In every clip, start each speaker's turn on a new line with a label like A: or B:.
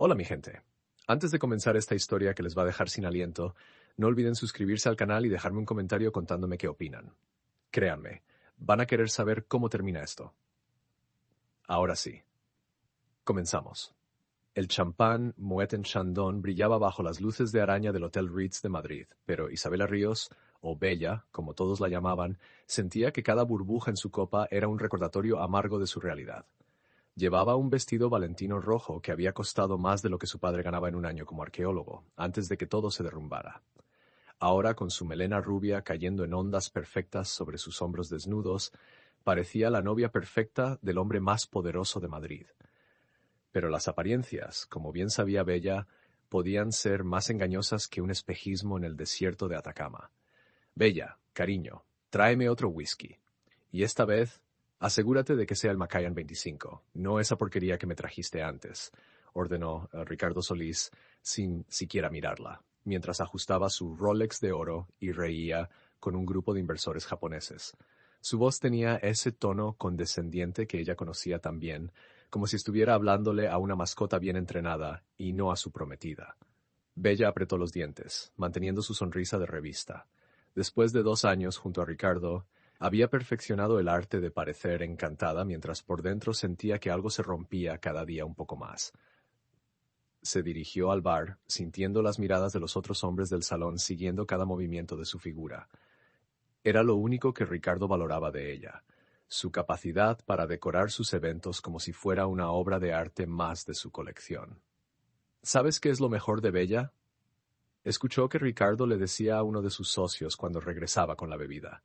A: Hola mi gente. Antes de comenzar esta historia que les va a dejar sin aliento, no olviden suscribirse al canal y dejarme un comentario contándome qué opinan. Créanme, van a querer saber cómo termina esto. Ahora sí, comenzamos. El champán Moet en Chandon brillaba bajo las luces de araña del Hotel Ritz de Madrid, pero Isabela Ríos, o Bella, como todos la llamaban, sentía que cada burbuja en su copa era un recordatorio amargo de su realidad. Llevaba un vestido valentino rojo que había costado más de lo que su padre ganaba en un año como arqueólogo, antes de que todo se derrumbara. Ahora, con su melena rubia cayendo en ondas perfectas sobre sus hombros desnudos, parecía la novia perfecta del hombre más poderoso de Madrid. Pero las apariencias, como bien sabía Bella, podían ser más engañosas que un espejismo en el desierto de Atacama. Bella, cariño, tráeme otro whisky. Y esta vez, asegúrate de que sea el Macallan 25, no esa porquería que me trajiste antes, ordenó Ricardo Solís, sin siquiera mirarla, mientras ajustaba su Rolex de oro y reía con un grupo de inversores japoneses. Su voz tenía ese tono condescendiente que ella conocía tan bien, como si estuviera hablándole a una mascota bien entrenada y no a su prometida. Bella apretó los dientes, manteniendo su sonrisa de revista. Después de 2 años junto a Ricardo, había perfeccionado el arte de parecer encantada mientras por dentro sentía que algo se rompía cada día un poco más. Se dirigió al bar, sintiendo las miradas de los otros hombres del salón siguiendo cada movimiento de su figura. Era lo único que Ricardo valoraba de ella, su capacidad para decorar sus eventos como si fuera una obra de arte más de su colección. ¿Sabes qué es lo mejor de Bella? Escuchó que Ricardo le decía a uno de sus socios cuando regresaba con la bebida,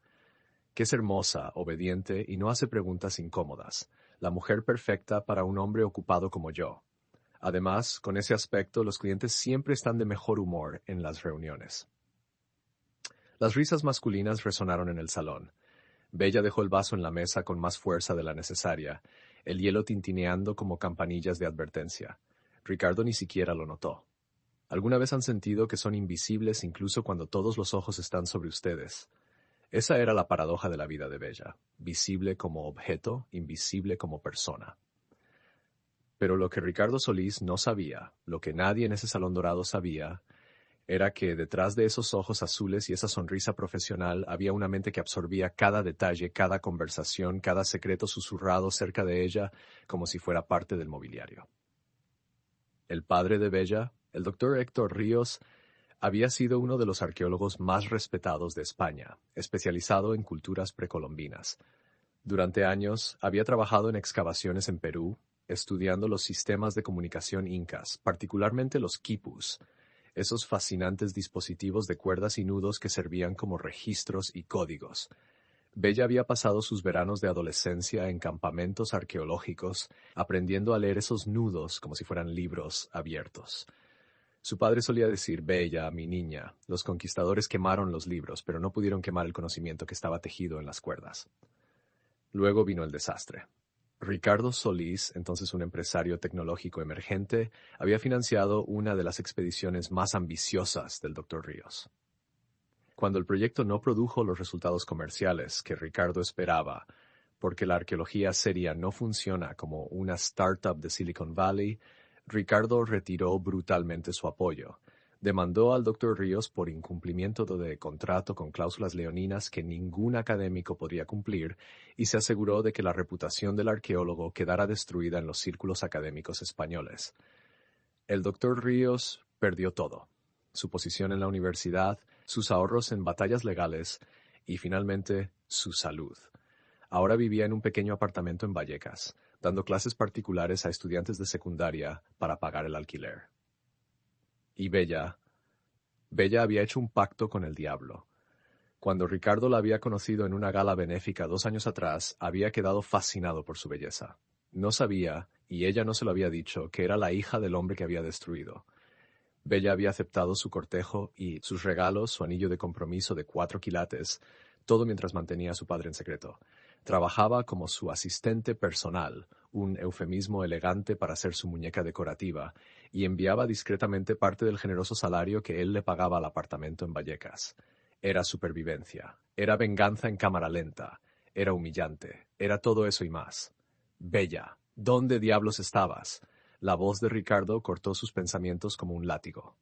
A: que es hermosa, obediente y no hace preguntas incómodas, la mujer perfecta para un hombre ocupado como yo. Además, con ese aspecto, los clientes siempre están de mejor humor en las reuniones. Las risas masculinas resonaron en el salón. Bella dejó el vaso en la mesa con más fuerza de la necesaria, el hielo tintineando como campanillas de advertencia. Ricardo ni siquiera lo notó. ¿Alguna vez han sentido que son invisibles incluso cuando todos los ojos están sobre ustedes? Esa era la paradoja de la vida de Bella, visible como objeto, invisible como persona. Pero lo que Ricardo Solís no sabía, lo que nadie en ese salón dorado sabía, era que detrás de esos ojos azules y esa sonrisa profesional había una mente que absorbía cada detalle, cada conversación, cada secreto susurrado cerca de ella como si fuera parte del mobiliario. El padre de Bella, el doctor Héctor Ríos, había sido uno de los arqueólogos más respetados de España, especializado en culturas precolombinas. Durante años había trabajado en excavaciones en Perú, estudiando los sistemas de comunicación incas, particularmente los quipus, esos fascinantes dispositivos de cuerdas y nudos que servían como registros y códigos. Bella había pasado sus veranos de adolescencia en campamentos arqueológicos, aprendiendo a leer esos nudos como si fueran libros abiertos. Su padre solía decir: Bella, mi niña, los conquistadores quemaron los libros, pero no pudieron quemar el conocimiento que estaba tejido en las cuerdas. Luego vino el desastre. Ricardo Solís, entonces un empresario tecnológico emergente, había financiado una de las expediciones más ambiciosas del Dr. Ríos. Cuando el proyecto no produjo los resultados comerciales que Ricardo esperaba, porque la arqueología seria no funciona como una startup de Silicon Valley, Ricardo retiró brutalmente su apoyo. Demandó al Dr. Ríos por incumplimiento de contrato con cláusulas leoninas que ningún académico podría cumplir y se aseguró de que la reputación del arqueólogo quedara destruida en los círculos académicos españoles. El Dr. Ríos perdió todo: su posición en la universidad, sus ahorros en batallas legales y, finalmente, su salud. Ahora vivía en un pequeño apartamento en Vallecas, dando clases particulares a estudiantes de secundaria para pagar el alquiler. Y Bella había hecho un pacto con el diablo. Cuando Ricardo la había conocido en una gala benéfica 2 años atrás, había quedado fascinado por su belleza. No sabía, y ella no se lo había dicho, que era la hija del hombre que había destruido. Bella había aceptado su cortejo y sus regalos, su anillo de compromiso de 4 quilates, todo mientras mantenía a su padre en secreto. Trabajaba como su asistente personal, un eufemismo elegante para ser su muñeca decorativa, y enviaba discretamente parte del generoso salario que él le pagaba al apartamento en Vallecas. Era supervivencia, era venganza en cámara lenta, era humillante, era todo eso y más. Bella, ¿dónde diablos estabas? La voz de Ricardo cortó sus pensamientos como un látigo.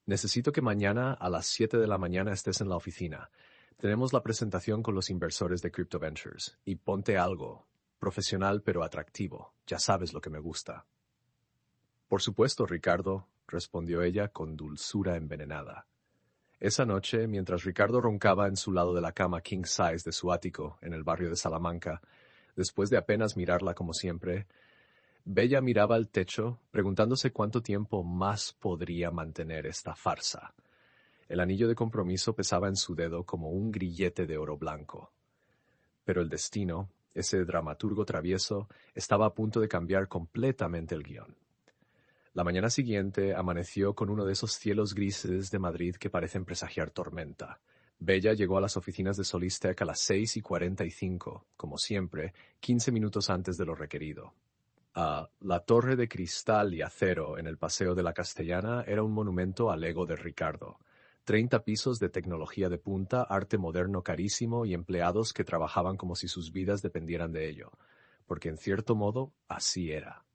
A: Necesito que mañana a las 7 de la mañana estés en la oficina. Tenemos la presentación con los inversores de Crypto Ventures. Y ponte algo, profesional pero atractivo. Ya sabes lo que me gusta. Por supuesto, Ricardo, respondió ella con dulzura envenenada. Esa noche, mientras Ricardo roncaba en su lado de la cama king size de su ático en el barrio de Salamanca, después de apenas mirarla como siempre, Bella miraba al techo, preguntándose cuánto tiempo más podría mantener esta farsa. El anillo de compromiso pesaba en su dedo como un grillete de oro blanco. Pero el destino, ese dramaturgo travieso, estaba a punto de cambiar completamente el guión. La mañana siguiente amaneció con uno de esos cielos grises de Madrid que parecen presagiar tormenta. Bella llegó a las oficinas de Solistec a las 6:45, como siempre, 15 minutos antes de lo requerido. La torre de cristal y acero en el Paseo de la Castellana era un monumento al ego de Ricardo. 30 pisos de tecnología de punta, arte moderno carísimo y empleados que trabajaban como si sus vidas dependieran de ello, porque en cierto modo así era.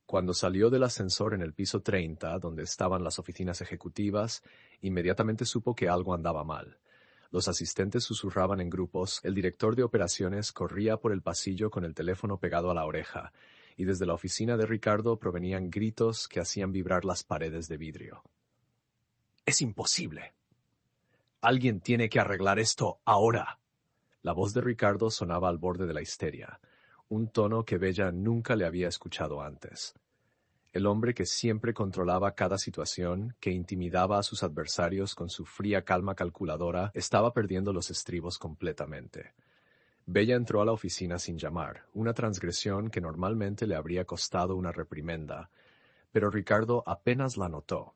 A: Cuando salió del ascensor en el piso 30, donde estaban las oficinas ejecutivas, inmediatamente supo que algo andaba mal. Los asistentes susurraban en grupos, el director de operaciones corría por el pasillo con el teléfono pegado a la oreja, y desde la oficina de Ricardo provenían gritos que hacían vibrar las paredes de vidrio. ¡Es imposible! ¡Alguien tiene que arreglar esto ahora! La voz de Ricardo sonaba al borde de la histeria, un tono que Bella nunca le había escuchado antes. El hombre que siempre controlaba cada situación, que intimidaba a sus adversarios con su fría calma calculadora, estaba perdiendo los estribos completamente. Bella entró a la oficina sin llamar, una transgresión que normalmente le habría costado una reprimenda, pero Ricardo apenas la notó.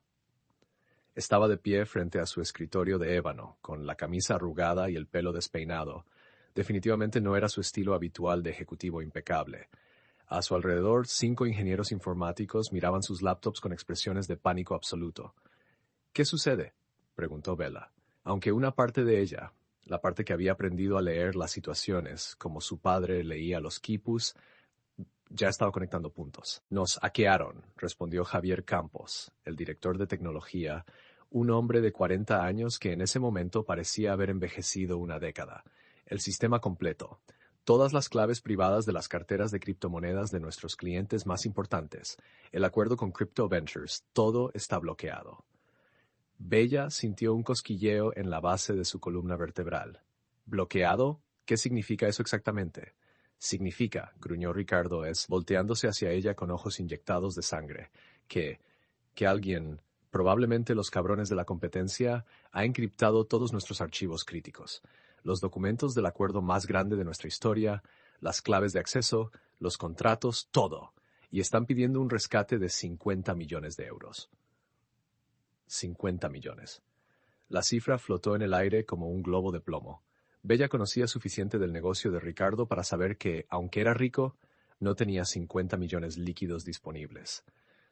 A: Estaba de pie frente a su escritorio de ébano, con la camisa arrugada y el pelo despeinado. Definitivamente no era su estilo habitual de ejecutivo impecable. A su alrededor, 5 ingenieros informáticos miraban sus laptops con expresiones de pánico absoluto. ¿Qué sucede?, preguntó Bella. Aunque una parte de ella, la parte que había aprendido a leer las situaciones, como su padre leía los quipus, ya estaba conectando puntos. Nos hackearon, respondió Javier Campos, el director de tecnología, un hombre de 40 años que en ese momento parecía haber envejecido una década. El sistema completo. Todas las claves privadas de las carteras de criptomonedas de nuestros clientes más importantes. El acuerdo con Crypto Ventures. Todo está bloqueado. Bella sintió un cosquilleo en la base de su columna vertebral. ¿Bloqueado? ¿Qué significa eso exactamente? Significa, gruñó Ricardo volteándose hacia ella con ojos inyectados de sangre, que alguien, probablemente los cabrones de la competencia, ha encriptado todos nuestros archivos críticos. Los documentos del acuerdo más grande de nuestra historia, las claves de acceso, los contratos, todo. Y están pidiendo un rescate de 50 millones de euros. 50 millones. La cifra flotó en el aire como un globo de plomo. Bella conocía suficiente del negocio de Ricardo para saber que, aunque era rico, no tenía 50 millones líquidos disponibles.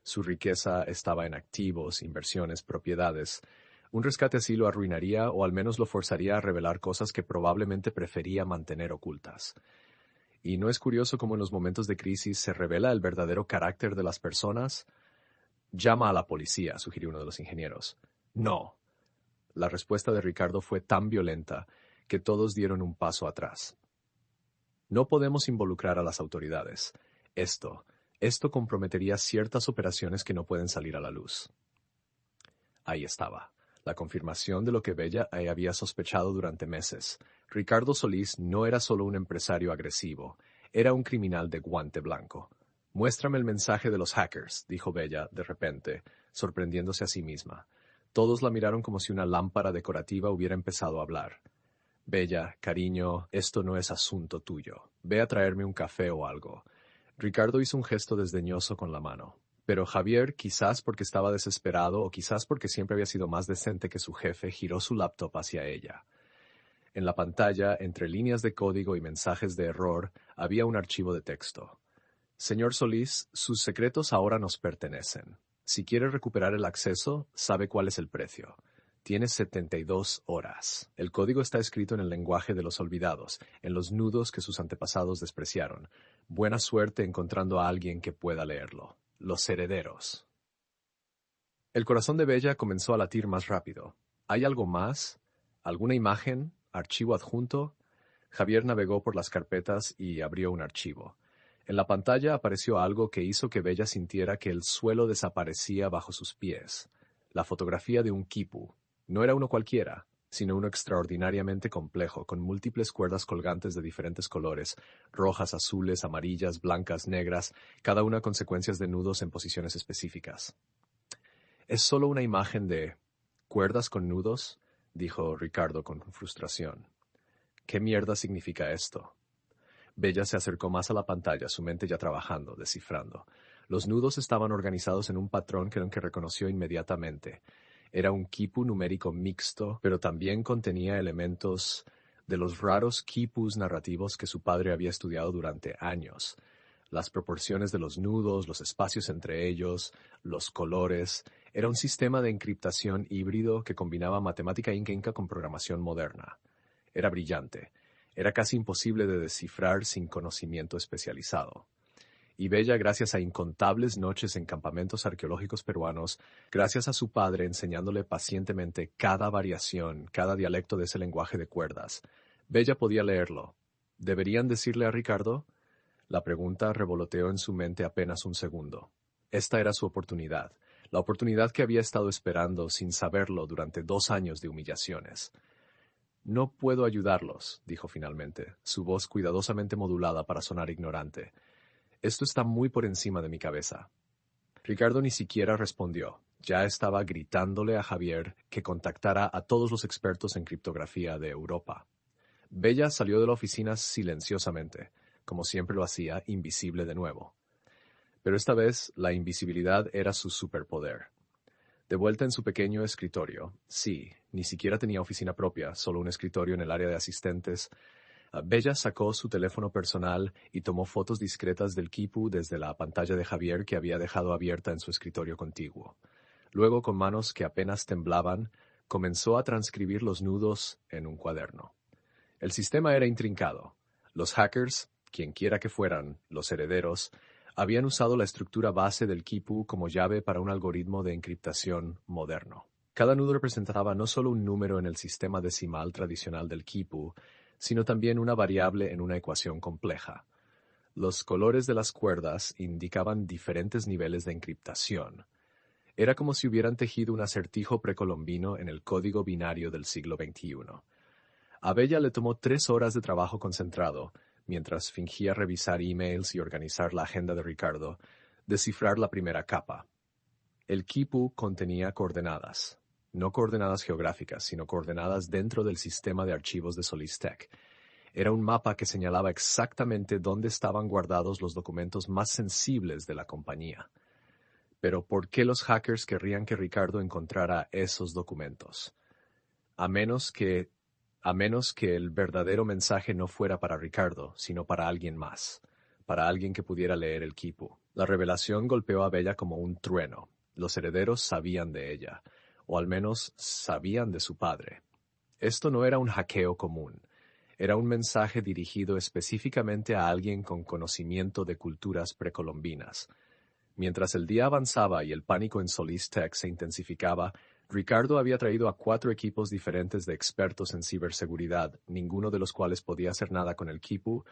A: Su riqueza estaba en activos, inversiones, propiedades. Un rescate así lo arruinaría o al menos lo forzaría a revelar cosas que probablemente prefería mantener ocultas. ¿Y no es curioso cómo en los momentos de crisis se revela el verdadero carácter de las personas? Llama a la policía, sugirió uno de los ingenieros. No. La respuesta de Ricardo fue tan violenta que todos dieron un paso atrás. No podemos involucrar a las autoridades. Esto comprometería ciertas operaciones que no pueden salir a la luz. Ahí estaba, la confirmación de lo que Bella había sospechado durante meses. Ricardo Solís no era solo un empresario agresivo, era un criminal de guante blanco. Muéstrame el mensaje de los hackers, dijo Bella de repente, sorprendiéndose a sí misma. Todos la miraron como si una lámpara decorativa hubiera empezado a hablar. Bella, cariño, esto no es asunto tuyo. Ve a traerme un café o algo. Ricardo hizo un gesto desdeñoso con la mano. Pero Javier, quizás porque estaba desesperado o quizás porque siempre había sido más decente que su jefe, giró su laptop hacia ella. En la pantalla, entre líneas de código y mensajes de error, había un archivo de texto. Señor Solís, sus secretos ahora nos pertenecen. Si quiere recuperar el acceso, sabe cuál es el precio. Tiene 72 horas. El código está escrito en el lenguaje de los olvidados, en los nudos que sus antepasados despreciaron. Buena suerte encontrando a alguien que pueda leerlo. los herederos. El corazón de Bella comenzó a latir más rápido. ¿Hay algo más? ¿Alguna imagen? ¿Archivo adjunto? Javier navegó por las carpetas y abrió un archivo. En la pantalla apareció algo que hizo que Bella sintiera que el suelo desaparecía bajo sus pies. La fotografía de un quipu. No era uno cualquiera, sino uno extraordinariamente complejo, con múltiples cuerdas colgantes de diferentes colores, rojas, azules, amarillas, blancas, negras, cada una con secuencias de nudos en posiciones específicas. «¿Es solo una imagen de cuerdas con nudos?», dijo Ricardo con frustración. «¿Qué mierda significa esto?». Bella se acercó más a la pantalla, su mente ya trabajando, descifrando. Los nudos estaban organizados en un patrón que reconoció inmediatamente. Era un quipu numérico mixto, pero también contenía elementos de los raros quipus narrativos que su padre había estudiado durante años. Las proporciones de los nudos, los espacios entre ellos, los colores. Era un sistema de encriptación híbrido que combinaba matemática inca con programación moderna. Era brillante. Era casi imposible de descifrar sin conocimiento especializado. Y Bella, gracias a incontables noches en campamentos arqueológicos peruanos, gracias a su padre enseñándole pacientemente cada variación, cada dialecto de ese lenguaje de cuerdas, Bella podía leerlo. ¿Deberían decirle a Ricardo? La pregunta revoloteó en su mente apenas un segundo. Esta era su oportunidad, la oportunidad que había estado esperando sin saberlo durante 2 años de humillaciones. «No puedo ayudarlos», dijo finalmente, su voz cuidadosamente modulada para sonar ignorante. «Esto está muy por encima de mi cabeza». Ricardo ni siquiera respondió. Ya estaba gritándole a Javier que contactara a todos los expertos en criptografía de Europa. Bella salió de la oficina silenciosamente, como siempre lo hacía, invisible de nuevo. Pero esta vez la invisibilidad era su superpoder. De vuelta en su pequeño escritorio, sí, ni siquiera tenía oficina propia, solo un escritorio en el área de asistentes, Bella sacó su teléfono personal y tomó fotos discretas del quipu desde la pantalla de Javier que había dejado abierta en su escritorio contiguo. Luego, con manos que apenas temblaban, comenzó a transcribir los nudos en un cuaderno. El sistema era intrincado. Los hackers, quienquiera que fueran, los herederos, habían usado la estructura base del quipu como llave para un algoritmo de encriptación moderno. Cada nudo representaba no solo un número en el sistema decimal tradicional del quipu, sino también una variable en una ecuación compleja. Los colores de las cuerdas indicaban diferentes niveles de encriptación. Era como si hubieran tejido un acertijo precolombino en el código binario del siglo XXI. A Bella le tomó 3 horas de trabajo concentrado, mientras fingía revisar emails y organizar la agenda de Ricardo, descifrar la primera capa. El quipu contenía coordenadas. No coordenadas geográficas, sino coordenadas dentro del sistema de archivos de Solistec. Era un mapa que señalaba exactamente dónde estaban guardados los documentos más sensibles de la compañía. Pero ¿por qué los hackers querrían que Ricardo encontrara esos documentos? A menos que el verdadero mensaje no fuera para Ricardo, sino para alguien más, para alguien que pudiera leer el quipu. La revelación golpeó a Bella como un trueno. Los herederos sabían de ella, o al menos sabían de su padre. Esto no era un hackeo común. Era un mensaje dirigido específicamente a alguien con conocimiento de culturas precolombinas. Mientras el día avanzaba y el pánico en Solistec se intensificaba, Ricardo había traído a 4 equipos diferentes de expertos en ciberseguridad, ninguno de los cuales podía hacer nada con el quipu.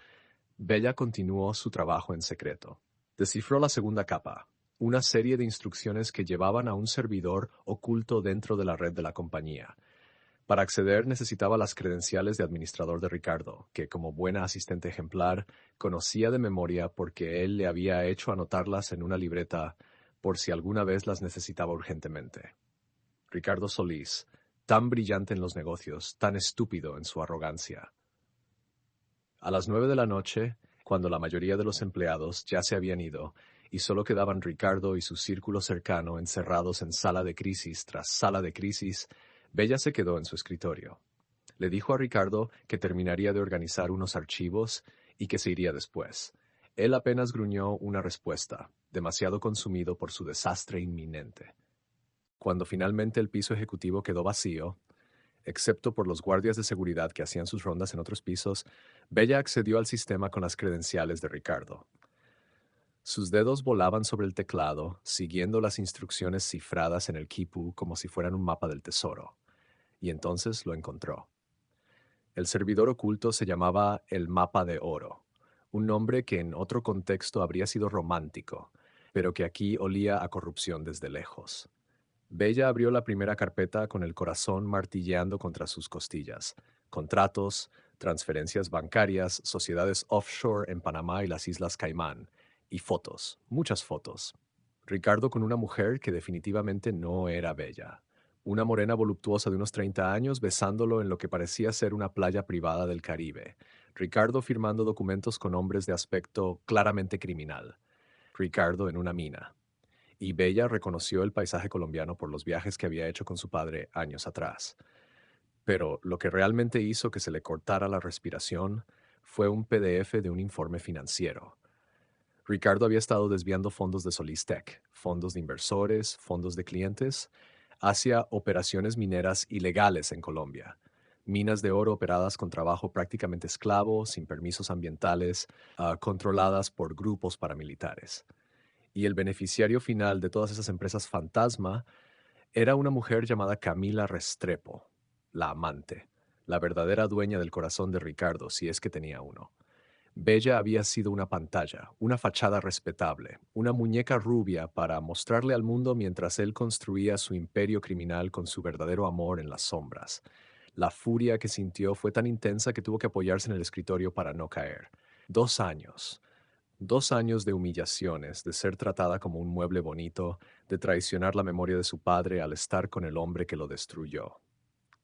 A: Bella continuó su trabajo en secreto. Descifró la segunda capa, una serie de instrucciones que llevaban a un servidor oculto dentro de la red de la compañía. Para acceder necesitaba las credenciales de administrador de Ricardo, que como buena asistente ejemplar, conocía de memoria porque él le había hecho anotarlas en una libreta por si alguna vez las necesitaba urgentemente. Ricardo Solís, tan brillante en los negocios, tan estúpido en su arrogancia. A las 9 de la noche, cuando la mayoría de los empleados ya se habían ido, y solo quedaban Ricardo y su círculo cercano encerrados en sala de crisis tras sala de crisis, Bella se quedó en su escritorio. Le dijo a Ricardo que terminaría de organizar unos archivos y que se iría después. Él apenas gruñó una respuesta, demasiado consumido por su desastre inminente. Cuando finalmente el piso ejecutivo quedó vacío, excepto por los guardias de seguridad que hacían sus rondas en otros pisos, Bella accedió al sistema con las credenciales de Ricardo. Sus dedos volaban sobre el teclado, siguiendo las instrucciones cifradas en el quipu como si fueran un mapa del tesoro. Y entonces lo encontró. El servidor oculto se llamaba el Mapa de Oro, un nombre que en otro contexto habría sido romántico, pero que aquí olía a corrupción desde lejos. Bella abrió la primera carpeta con el corazón martilleando contra sus costillas. Contratos, transferencias bancarias, sociedades offshore en Panamá y las Islas Caimán. Y fotos, muchas fotos. Ricardo con una mujer que definitivamente no era Bella. Una morena voluptuosa de unos 30 años besándolo en lo que parecía ser una playa privada del Caribe. Ricardo firmando documentos con hombres de aspecto claramente criminal. Ricardo en una mina y Bella reconoció el paisaje colombiano por los viajes que había hecho con su padre años atrás. Pero lo que realmente hizo que se le cortara la respiración fue un PDF de un informe financiero. Ricardo había estado desviando fondos de Solistec, fondos de inversores, fondos de clientes, hacia operaciones mineras ilegales en Colombia. Minas de oro operadas con trabajo prácticamente esclavo, sin permisos ambientales, controladas por grupos paramilitares. Y el beneficiario final de todas esas empresas fantasma era una mujer llamada Camila Restrepo, la amante, la verdadera dueña del corazón de Ricardo, si es que tenía uno. Bella había sido una pantalla, una fachada respetable, una muñeca rubia para mostrarle al mundo mientras él construía su imperio criminal con su verdadero amor en las sombras. La furia que sintió fue tan intensa que tuvo que apoyarse en el escritorio para no caer. 2 años. 2 años de humillaciones, de ser tratada como un mueble bonito, de traicionar la memoria de su padre al estar con el hombre que lo destruyó.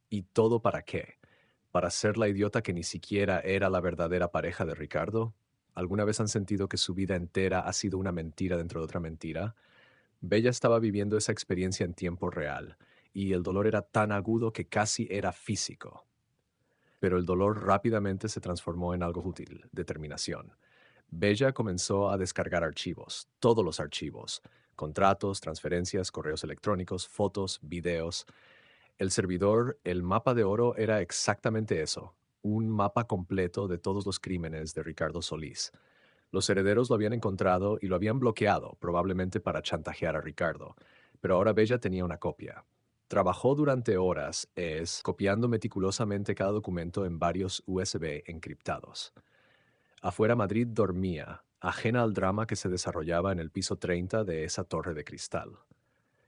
A: ¿Y todo para qué? ¿Para ser la idiota que ni siquiera era la verdadera pareja de Ricardo? ¿Alguna vez han sentido que su vida entera ha sido una mentira dentro de otra mentira? Bella estaba viviendo esa experiencia en tiempo real, y el dolor era tan agudo que casi era físico. Pero el dolor rápidamente se transformó en algo útil, determinación. Bella comenzó a descargar archivos, todos los archivos, contratos, transferencias, correos electrónicos, fotos, videos. El servidor, el mapa de oro, era exactamente eso, un mapa completo de todos los crímenes de Ricardo Solís. Los herederos lo habían encontrado y lo habían bloqueado, probablemente para chantajear a Ricardo, pero ahora Bella tenía una copia. Trabajó durante horas, copiando meticulosamente cada documento en varios USB encriptados. Afuera Madrid dormía, ajena al drama que se desarrollaba en el piso 30 de esa torre de cristal.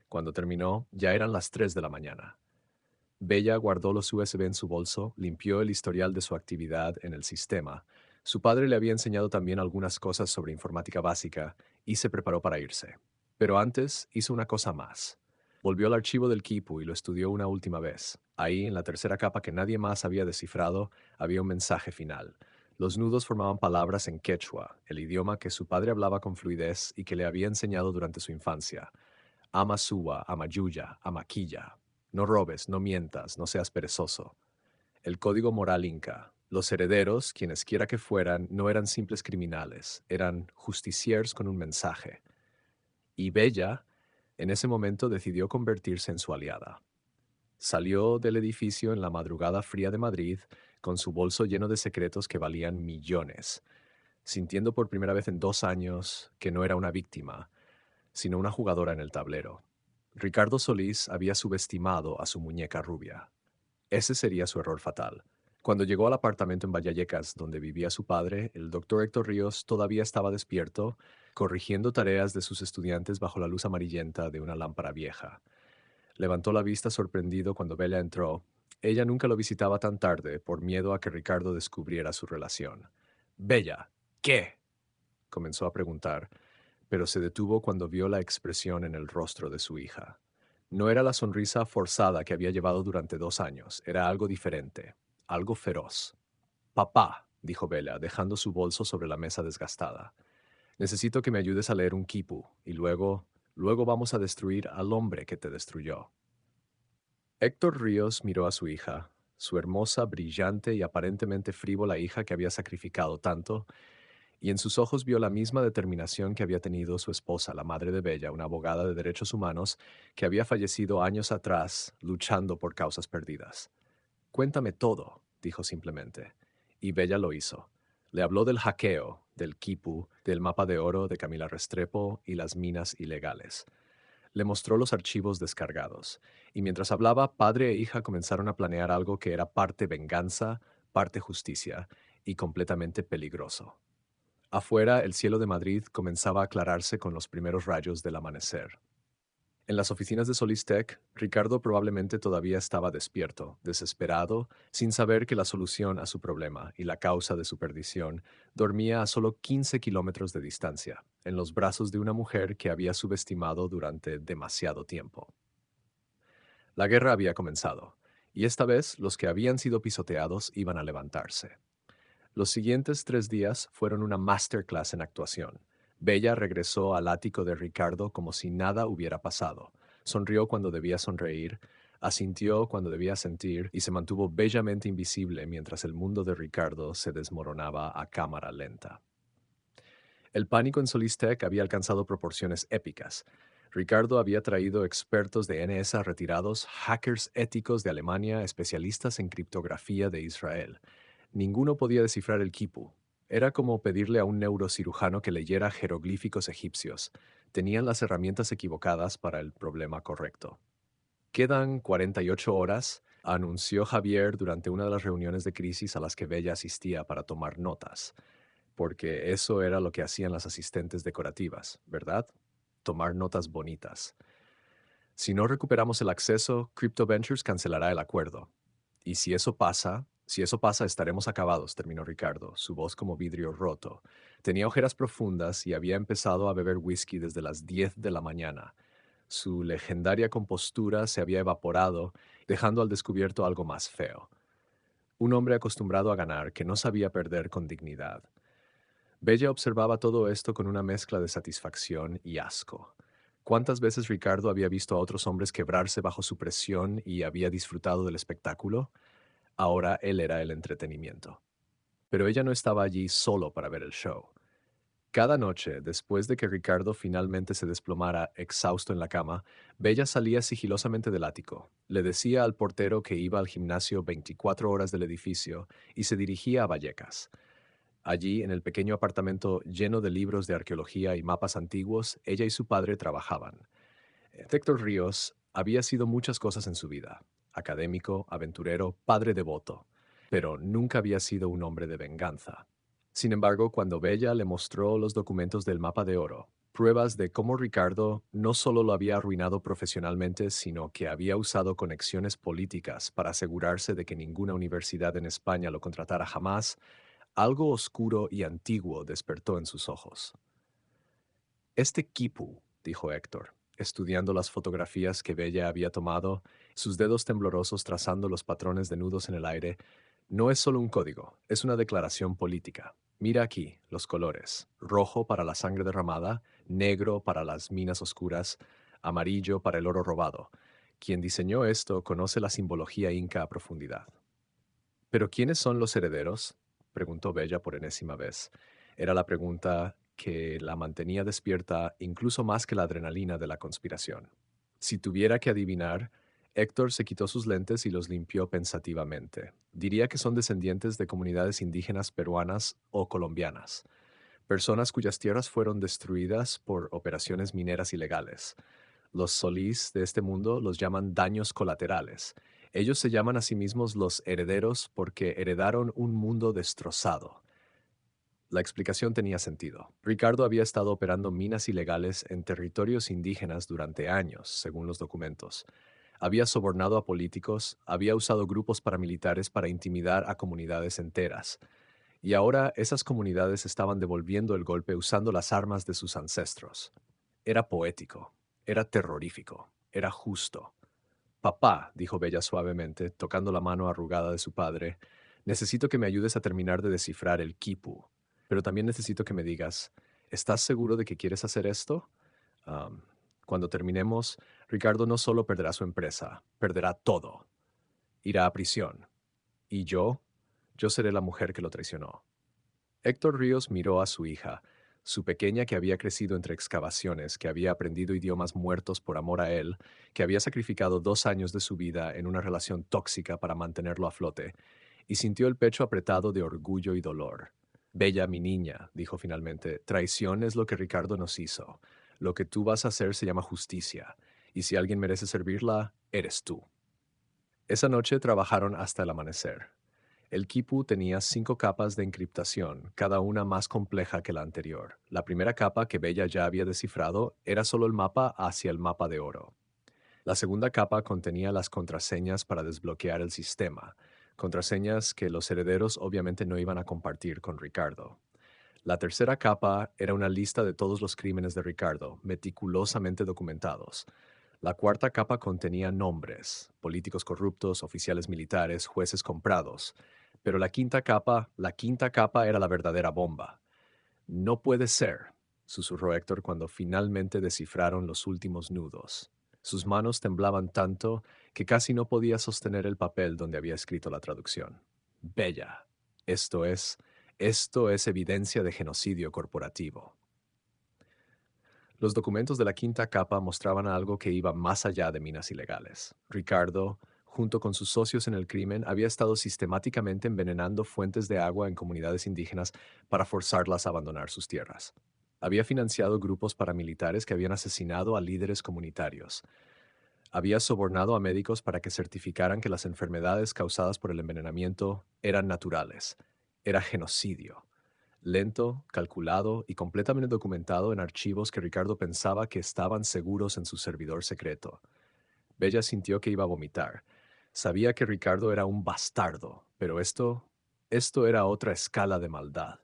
A: Cuando terminó, ya eran las 3 de la mañana. Bella guardó los USB en su bolso, limpió el historial de su actividad en el sistema. Su padre le había enseñado también algunas cosas sobre informática básica y se preparó para irse. Pero antes hizo una cosa más. Volvió al archivo del Kipu y lo estudió una última vez. Ahí, en la tercera capa que nadie más había descifrado, había un mensaje final. Los nudos formaban palabras en quechua, el idioma que su padre hablaba con fluidez y que le había enseñado durante su infancia. Amasuwa, Amayuya, Amaquilla. No robes, no mientas, no seas perezoso. El código moral inca. Los herederos, quienes quiera que fueran, no eran simples criminales, eran justiciers con un mensaje. Y Bella, en ese momento, decidió convertirse en su aliada. Salió del edificio en la madrugada fría de Madrid con su bolso lleno de secretos que valían millones, sintiendo por primera vez en 2 años que no era una víctima, sino una jugadora en el tablero. Ricardo Solís había subestimado a su muñeca rubia. Ese sería su error fatal. Cuando llegó al apartamento en Vallecas, donde vivía su padre, el doctor Héctor Ríos todavía estaba despierto, corrigiendo tareas de sus estudiantes bajo la luz amarillenta de una lámpara vieja. Levantó la vista sorprendido cuando Bella entró. Ella nunca lo visitaba tan tarde por miedo a que Ricardo descubriera su relación. Bella, ¿qué? Comenzó a preguntar, pero se detuvo cuando vio la expresión en el rostro de su hija. No era la sonrisa forzada que había llevado durante 2 años, era algo diferente, algo feroz. Papá, dijo Bella, dejando su bolso sobre la mesa desgastada. Necesito que me ayudes a leer un quipu, y luego vamos a destruir al hombre que te destruyó. Héctor Ríos miró a su hija, su hermosa, brillante y aparentemente frívola hija que había sacrificado tanto, y en sus ojos vio la misma determinación que había tenido su esposa, la madre de Bella, una abogada de derechos humanos que había fallecido años atrás luchando por causas perdidas. Cuéntame todo, dijo simplemente. Y Bella lo hizo. Le habló del hackeo, del quipu, del mapa de oro de Camila Restrepo y las minas ilegales. Le mostró los archivos descargados, y mientras hablaba, padre e hija comenzaron a planear algo que era parte venganza, parte justicia, y completamente peligroso. Afuera, el cielo de Madrid comenzaba a aclararse con los primeros rayos del amanecer. En las oficinas de Solistec, Ricardo probablemente todavía estaba despierto, desesperado, sin saber que la solución a su problema y la causa de su perdición dormía a solo 15 kilómetros de distancia, en los brazos de una mujer que había subestimado durante demasiado tiempo. La guerra había comenzado, y esta vez los que habían sido pisoteados iban a levantarse. Los siguientes 3 días fueron una masterclass en actuación. Bella regresó al ático de Ricardo como si nada hubiera pasado. Sonrió cuando debía sonreír, asintió cuando debía sentir y se mantuvo bellamente invisible mientras el mundo de Ricardo se desmoronaba a cámara lenta. El pánico en Solistec había alcanzado proporciones épicas. Ricardo había traído expertos de NSA retirados, hackers éticos de Alemania, especialistas en criptografía de Israel. Ninguno podía descifrar el quipu. Era como pedirle a un neurocirujano que leyera jeroglíficos egipcios. Tenían las herramientas equivocadas para el problema correcto. Quedan 48 horas, anunció Javier durante una de las reuniones de crisis a las que Bella asistía para tomar notas, porque eso era lo que hacían las asistentes decorativas, ¿verdad? Tomar notas bonitas. Si no recuperamos el acceso, Crypto Ventures cancelará el acuerdo. Y si eso pasa, estaremos acabados, terminó Ricardo, su voz como vidrio roto. Tenía ojeras profundas y había empezado a beber whisky desde las 10 de la mañana. Su legendaria compostura se había evaporado, dejando al descubierto algo más feo. Un hombre acostumbrado a ganar que no sabía perder con dignidad. Bella observaba todo esto con una mezcla de satisfacción y asco. ¿Cuántas veces Ricardo había visto a otros hombres quebrarse bajo su presión y había disfrutado del espectáculo? Ahora él era el entretenimiento. Pero ella no estaba allí solo para ver el show. Cada noche, después de que Ricardo finalmente se desplomara exhausto en la cama, Bella salía sigilosamente del ático. Le decía al portero que iba al gimnasio 24 horas del edificio y se dirigía a Vallecas. Allí, en el pequeño apartamento lleno de libros de arqueología y mapas antiguos, ella y su padre trabajaban. Héctor Ríos había sido muchas cosas en su vida: académico, aventurero, padre devoto, pero nunca había sido un hombre de venganza. Sin embargo, cuando Bella le mostró los documentos del mapa de oro, pruebas de cómo Ricardo no solo lo había arruinado profesionalmente, sino que había usado conexiones políticas para asegurarse de que ninguna universidad en España lo contratara jamás, algo oscuro y antiguo despertó en sus ojos. Este quipu, dijo Héctor, estudiando las fotografías que Bella había tomado, sus dedos temblorosos trazando los patrones de nudos en el aire, no es solo un código, es una declaración política. Mira aquí los colores: rojo para la sangre derramada, negro para las minas oscuras, amarillo para el oro robado. Quien diseñó esto conoce la simbología inca a profundidad. ¿Pero quiénes son los herederos?, preguntó Bella por enésima vez. Era la pregunta que la mantenía despierta incluso más que la adrenalina de la conspiración. Si tuviera que adivinar, Héctor se quitó sus lentes y los limpió pensativamente. Diría que son descendientes de comunidades indígenas peruanas o colombianas, personas cuyas tierras fueron destruidas por operaciones mineras ilegales. Los solís de este mundo los llaman daños colaterales. Ellos se llaman a sí mismos los herederos porque heredaron un mundo destrozado. La explicación tenía sentido. Ricardo había estado operando minas ilegales en territorios indígenas durante años, según los documentos. Había sobornado a políticos, había usado grupos paramilitares para intimidar a comunidades enteras. Y ahora esas comunidades estaban devolviendo el golpe usando las armas de sus ancestros. Era poético, era terrorífico, era justo. Papá, dijo Bella suavemente, tocando la mano arrugada de su padre, necesito que me ayudes a terminar de descifrar el quipu, pero también necesito que me digas, ¿estás seguro de que quieres hacer esto? Am, Cuando terminemos, Ricardo no solo perderá su empresa, perderá todo. Irá a prisión. Y yo seré la mujer que lo traicionó. Héctor Ríos miró a su hija, su pequeña que había crecido entre excavaciones, que había aprendido idiomas muertos por amor a él, que había sacrificado 2 años de su vida en una relación tóxica para mantenerlo a flote, y sintió el pecho apretado de orgullo y dolor. Bella, mi niña, dijo finalmente, traición es lo que Ricardo nos hizo. Lo que tú vas a hacer se llama justicia, y si alguien merece servirla, eres tú. Esa noche trabajaron hasta el amanecer. El Kipu tenía 5 capas de encriptación, cada una más compleja que la anterior. La primera capa, que Bella ya había descifrado, era solo el mapa hacia el mapa de oro. La segunda capa contenía las contraseñas para desbloquear el sistema, contraseñas que los herederos obviamente no iban a compartir con Ricardo. La tercera capa era una lista de todos los crímenes de Ricardo, meticulosamente documentados. La cuarta capa contenía nombres, políticos corruptos, oficiales militares, jueces comprados. Pero la quinta capa era la verdadera bomba. No puede ser, susurró Héctor cuando finalmente descifraron los últimos nudos. Sus manos temblaban tanto que casi no podía sostener el papel donde había escrito la traducción. Bella. Esto es, esto es evidencia de genocidio corporativo. Los documentos de la quinta capa mostraban algo que iba más allá de minas ilegales. Ricardo, junto con sus socios en el crimen, había estado sistemáticamente envenenando fuentes de agua en comunidades indígenas para forzarlas a abandonar sus tierras. Había financiado grupos paramilitares que habían asesinado a líderes comunitarios. Había sobornado a médicos para que certificaran que las enfermedades causadas por el envenenamiento eran naturales. Era genocidio. Lento, calculado y completamente documentado en archivos que Ricardo pensaba que estaban seguros en su servidor secreto. Bella sintió que iba a vomitar. Sabía que Ricardo era un bastardo, pero esto era otra escala de maldad.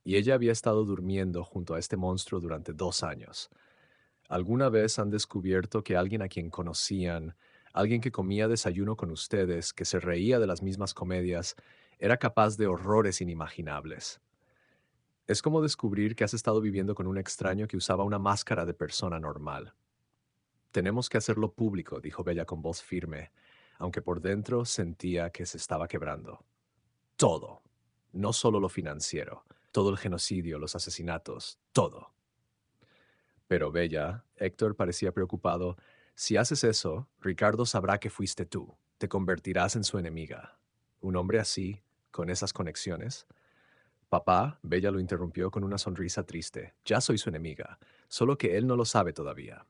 A: Y ella había estado durmiendo junto a este monstruo durante 2 años. ¿Alguna vez han descubierto que alguien a quien conocían, alguien que comía desayuno con ustedes, que se reía de las mismas comedias, era capaz de horrores inimaginables? Es como descubrir que has estado viviendo con un extraño que usaba una máscara de persona normal. Tenemos que hacerlo público, dijo Bella con voz firme, aunque por dentro sentía que se estaba quebrando. Todo. No solo lo financiero, todo el genocidio, los asesinatos, todo. Pero Bella, Héctor parecía preocupado, si haces eso, Ricardo sabrá que fuiste tú. Te convertirás en su enemiga. Un hombre así, con esas conexiones. Papá, Bella lo interrumpió con una sonrisa triste. Ya soy su enemiga, solo que él no lo sabe todavía.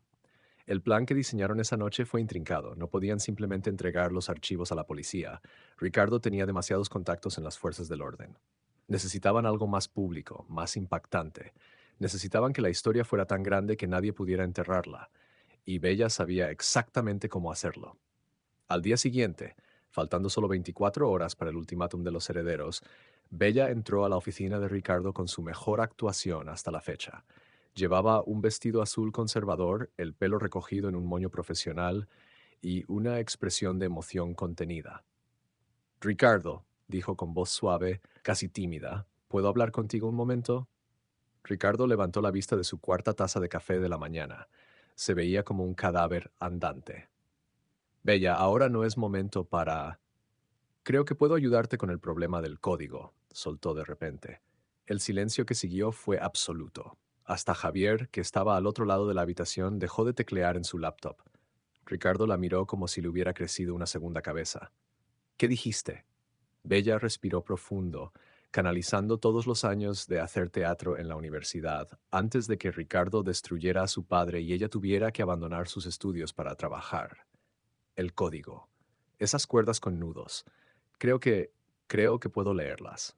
A: El plan que diseñaron esa noche fue intrincado. No podían simplemente entregar los archivos a la policía. Ricardo tenía demasiados contactos en las fuerzas del orden. Necesitaban algo más público, más impactante. Necesitaban que la historia fuera tan grande que nadie pudiera enterrarla. Y Bella sabía exactamente cómo hacerlo. Al día siguiente, faltando solo 24 horas para el ultimátum de los herederos, Bella entró a la oficina de Ricardo con su mejor actuación hasta la fecha. Llevaba un vestido azul conservador, el pelo recogido en un moño profesional y una expresión de emoción contenida. Ricardo, dijo con voz suave, casi tímida, ¿puedo hablar contigo un momento? Ricardo levantó la vista de su cuarta taza de café de la mañana. Se veía como un cadáver andante. Bella, ahora no es momento para... Creo que puedo ayudarte con el problema del código, soltó de repente. El silencio que siguió fue absoluto. Hasta Javier, que estaba al otro lado de la habitación, dejó de teclear en su laptop. Ricardo la miró como si le hubiera crecido una segunda cabeza. ¿Qué dijiste? Bella respiró profundo, canalizando todos los años de hacer teatro en la universidad, antes de que Ricardo destruyera a su padre y ella tuviera que abandonar sus estudios para trabajar. El código. Esas cuerdas con nudos. Creo que, creo que puedo leerlas.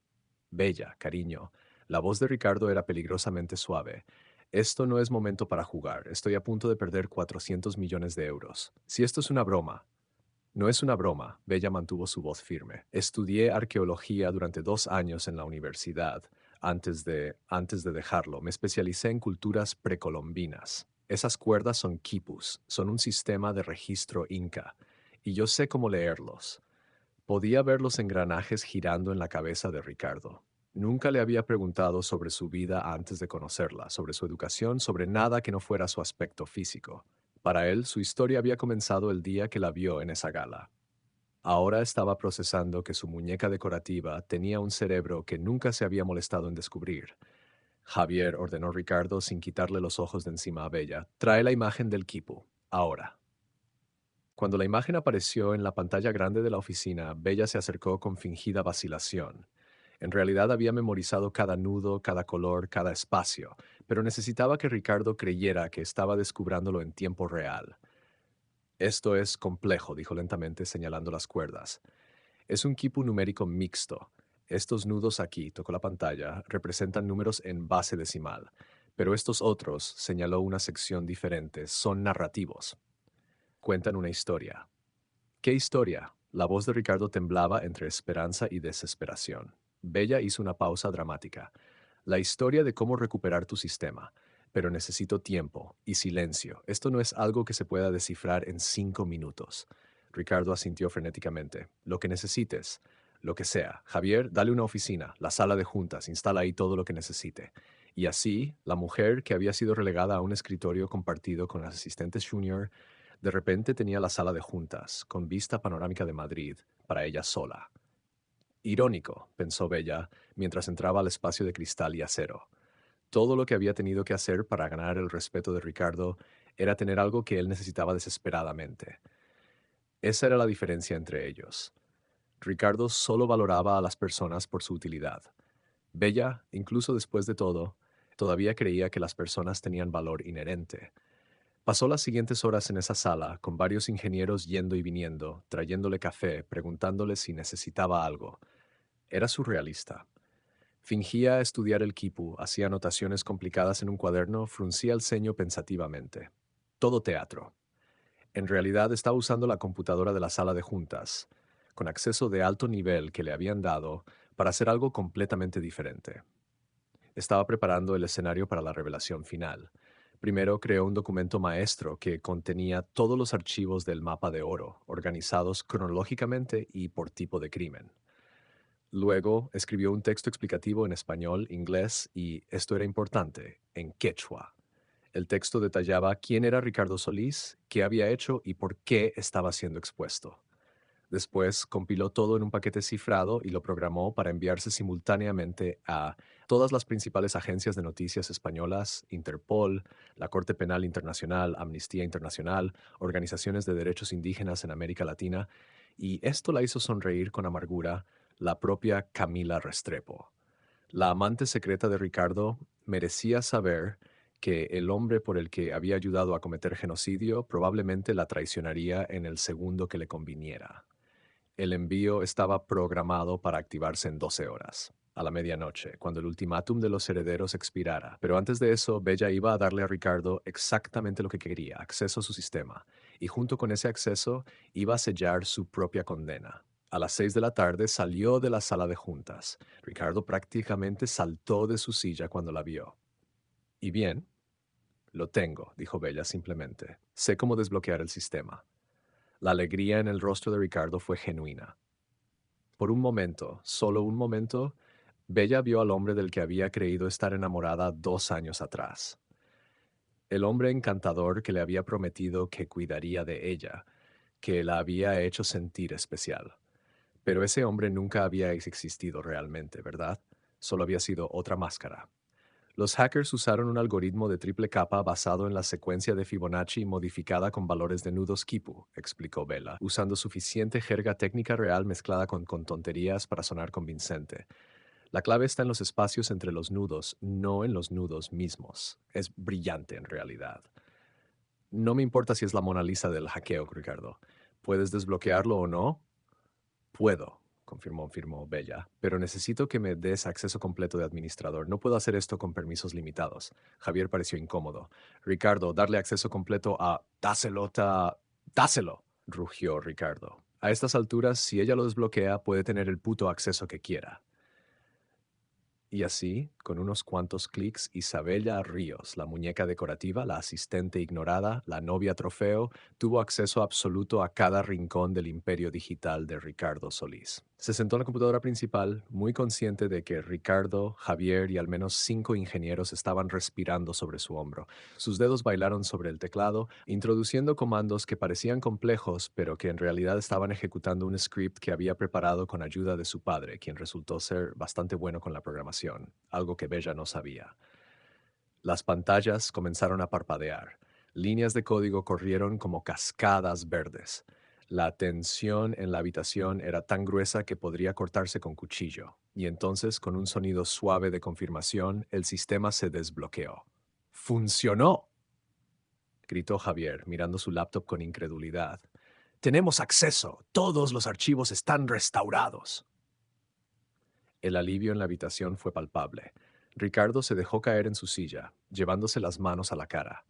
A: Bella, cariño. La voz de Ricardo era peligrosamente suave. Esto no es momento para jugar. Estoy a punto de perder 400 millones de euros. Si esto es una broma. No es una broma. Bella mantuvo su voz firme. Estudié arqueología durante 2 años en la universidad. Antes de dejarlo, me especialicé en culturas precolombinas. Esas cuerdas son quipus, son un sistema de registro inca, y yo sé cómo leerlos. Podía ver los engranajes girando en la cabeza de Ricardo. Nunca le había preguntado sobre su vida antes de conocerla, sobre su educación, sobre nada que no fuera su aspecto físico. Para él, su historia había comenzado el día que la vio en esa gala. Ahora estaba procesando que su muñeca decorativa tenía un cerebro que nunca se había molestado en descubrir. Javier ordenó Ricardo sin quitarle los ojos de encima a Bella. Trae la imagen del quipu. Ahora. Cuando la imagen apareció en la pantalla grande de la oficina, Bella se acercó con fingida vacilación. En realidad había memorizado cada nudo, cada color, cada espacio, pero necesitaba que Ricardo creyera que estaba descubrándolo en tiempo real. Esto es complejo, dijo lentamente señalando las cuerdas. Es un quipu numérico mixto. Estos nudos aquí, tocó la pantalla, representan números en base decimal, pero estos otros, señaló una sección diferente, son narrativos. Cuentan una historia. ¿Qué historia? La voz de Ricardo temblaba entre esperanza y desesperación. Bella hizo una pausa dramática. La historia de cómo recuperar tu sistema. Pero necesito tiempo y silencio. Esto no es algo que se pueda descifrar en 5 minutos. Ricardo asintió frenéticamente. Lo que necesites. Lo que sea. Javier, dale una oficina, la sala de juntas, instala ahí todo lo que necesite. Y así, la mujer, que había sido relegada a un escritorio compartido con las asistentes junior, de repente tenía la sala de juntas, con vista panorámica de Madrid, para ella sola. Irónico, pensó Bella, mientras entraba al espacio de cristal y acero. Todo lo que había tenido que hacer para ganar el respeto de Ricardo era tener algo que él necesitaba desesperadamente. Esa era la diferencia entre ellos. Ricardo solo valoraba a las personas por su utilidad. Bella, incluso después de todo, todavía creía que las personas tenían valor inherente. Pasó las siguientes horas en esa sala, con varios ingenieros yendo y viniendo, trayéndole café, preguntándole si necesitaba algo. Era surrealista. Fingía estudiar el quipu, hacía anotaciones complicadas en un cuaderno, fruncía el ceño pensativamente. Todo teatro. En realidad estaba usando la computadora de la sala de juntas, con acceso de alto nivel que le habían dado, para hacer algo completamente diferente. Estaba preparando el escenario para la revelación final. Primero creó un documento maestro que contenía todos los archivos del mapa de oro, organizados cronológicamente y por tipo de crimen. Luego escribió un texto explicativo en español, inglés y, esto era importante, en quechua. El texto detallaba quién era Ricardo Solís, qué había hecho y por qué estaba siendo expuesto. Después compiló todo en un paquete cifrado y lo programó para enviarse simultáneamente a todas las principales agencias de noticias españolas, Interpol, la Corte Penal Internacional, Amnistía Internacional, organizaciones de derechos indígenas en América Latina, y esto la hizo sonreír con amargura la propia Camila Restrepo. La amante secreta de Ricardo merecía saber que el hombre por el que había ayudado a cometer genocidio probablemente la traicionaría en el segundo que le conviniera. El envío estaba programado para activarse en 12 horas, a la medianoche, cuando el ultimátum de los herederos expirara. Pero antes de eso, Bella iba a darle a Ricardo exactamente lo que quería, acceso a su sistema, y junto con ese acceso iba a sellar su propia condena. A las 6 de la tarde salió de la sala de juntas. Ricardo prácticamente saltó de su silla cuando la vio. ¿Y bien? Lo tengo, dijo Bella simplemente. Sé cómo desbloquear el sistema. La alegría en el rostro de Ricardo fue genuina. Por un momento, solo un momento, Bella vio al hombre del que había creído estar enamorada 2 años atrás. El hombre encantador que le había prometido que cuidaría de ella, que la había hecho sentir especial. Pero ese hombre nunca había existido realmente, ¿verdad? Solo había sido otra máscara. Los hackers usaron un algoritmo de triple capa basado en la secuencia de Fibonacci modificada con valores de nudos Kipu, explicó Bella, usando suficiente jerga técnica real mezclada con tonterías para sonar convincente. La clave está en los espacios entre los nudos, no en los nudos mismos. Es brillante en realidad. No me importa si es la Mona Lisa del hackeo, Ricardo. ¿Puedes desbloquearlo o no? Puedo, afirmó Bella, pero necesito que me des acceso completo de administrador. No puedo hacer esto con permisos limitados. Javier pareció incómodo. Ricardo, darle acceso completo a... Dáselo, rugió Ricardo. A estas alturas, si ella lo desbloquea, puede tener el puto acceso que quiera. Y así, con unos cuantos clics, Isabella Ríos, la muñeca decorativa, la asistente ignorada, la novia trofeo, tuvo acceso absoluto a cada rincón del imperio digital de Ricardo Solís. Se sentó en la computadora principal, muy consciente de que Ricardo, Javier y al menos 5 ingenieros estaban respirando sobre su hombro. Sus dedos bailaron sobre el teclado, introduciendo comandos que parecían complejos, pero que en realidad estaban ejecutando un script que había preparado con ayuda de su padre, quien resultó ser bastante bueno con la programación, algo que Bella no sabía. Las pantallas comenzaron a parpadear. Líneas de código corrieron como cascadas verdes. La tensión en la habitación era tan gruesa que podría cortarse con cuchillo. Y entonces, con un sonido suave de confirmación, el sistema se desbloqueó. ¡Funcionó!, gritó Javier, mirando su laptop con incredulidad. Tenemos acceso. Todos los archivos están restaurados. El alivio en la habitación fue palpable. Ricardo se dejó caer en su silla, llevándose las manos a la cara.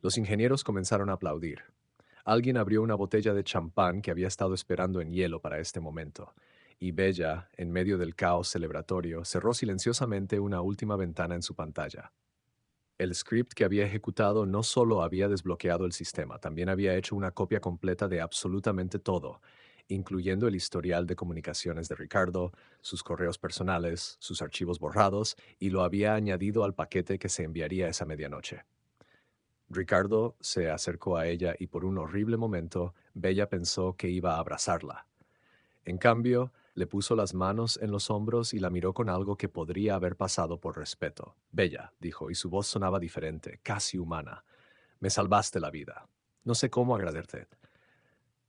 A: Los ingenieros comenzaron a aplaudir. Alguien abrió una botella de champán que había estado esperando en hielo para este momento, y Bella, en medio del caos celebratorio, cerró silenciosamente una última ventana en su pantalla. El script que había ejecutado no solo había desbloqueado el sistema, también había hecho una copia completa de absolutamente todo, incluyendo el historial de comunicaciones de Ricardo, sus correos personales, sus archivos borrados, y lo había añadido al paquete que se enviaría esa medianoche. Ricardo se acercó a ella y por un horrible momento, Bella pensó que iba a abrazarla. En cambio, le puso las manos en los hombros y la miró con algo que podría haber pasado por respeto. Bella, dijo, y su voz sonaba diferente, casi humana. Me salvaste la vida. No sé cómo agradecerte.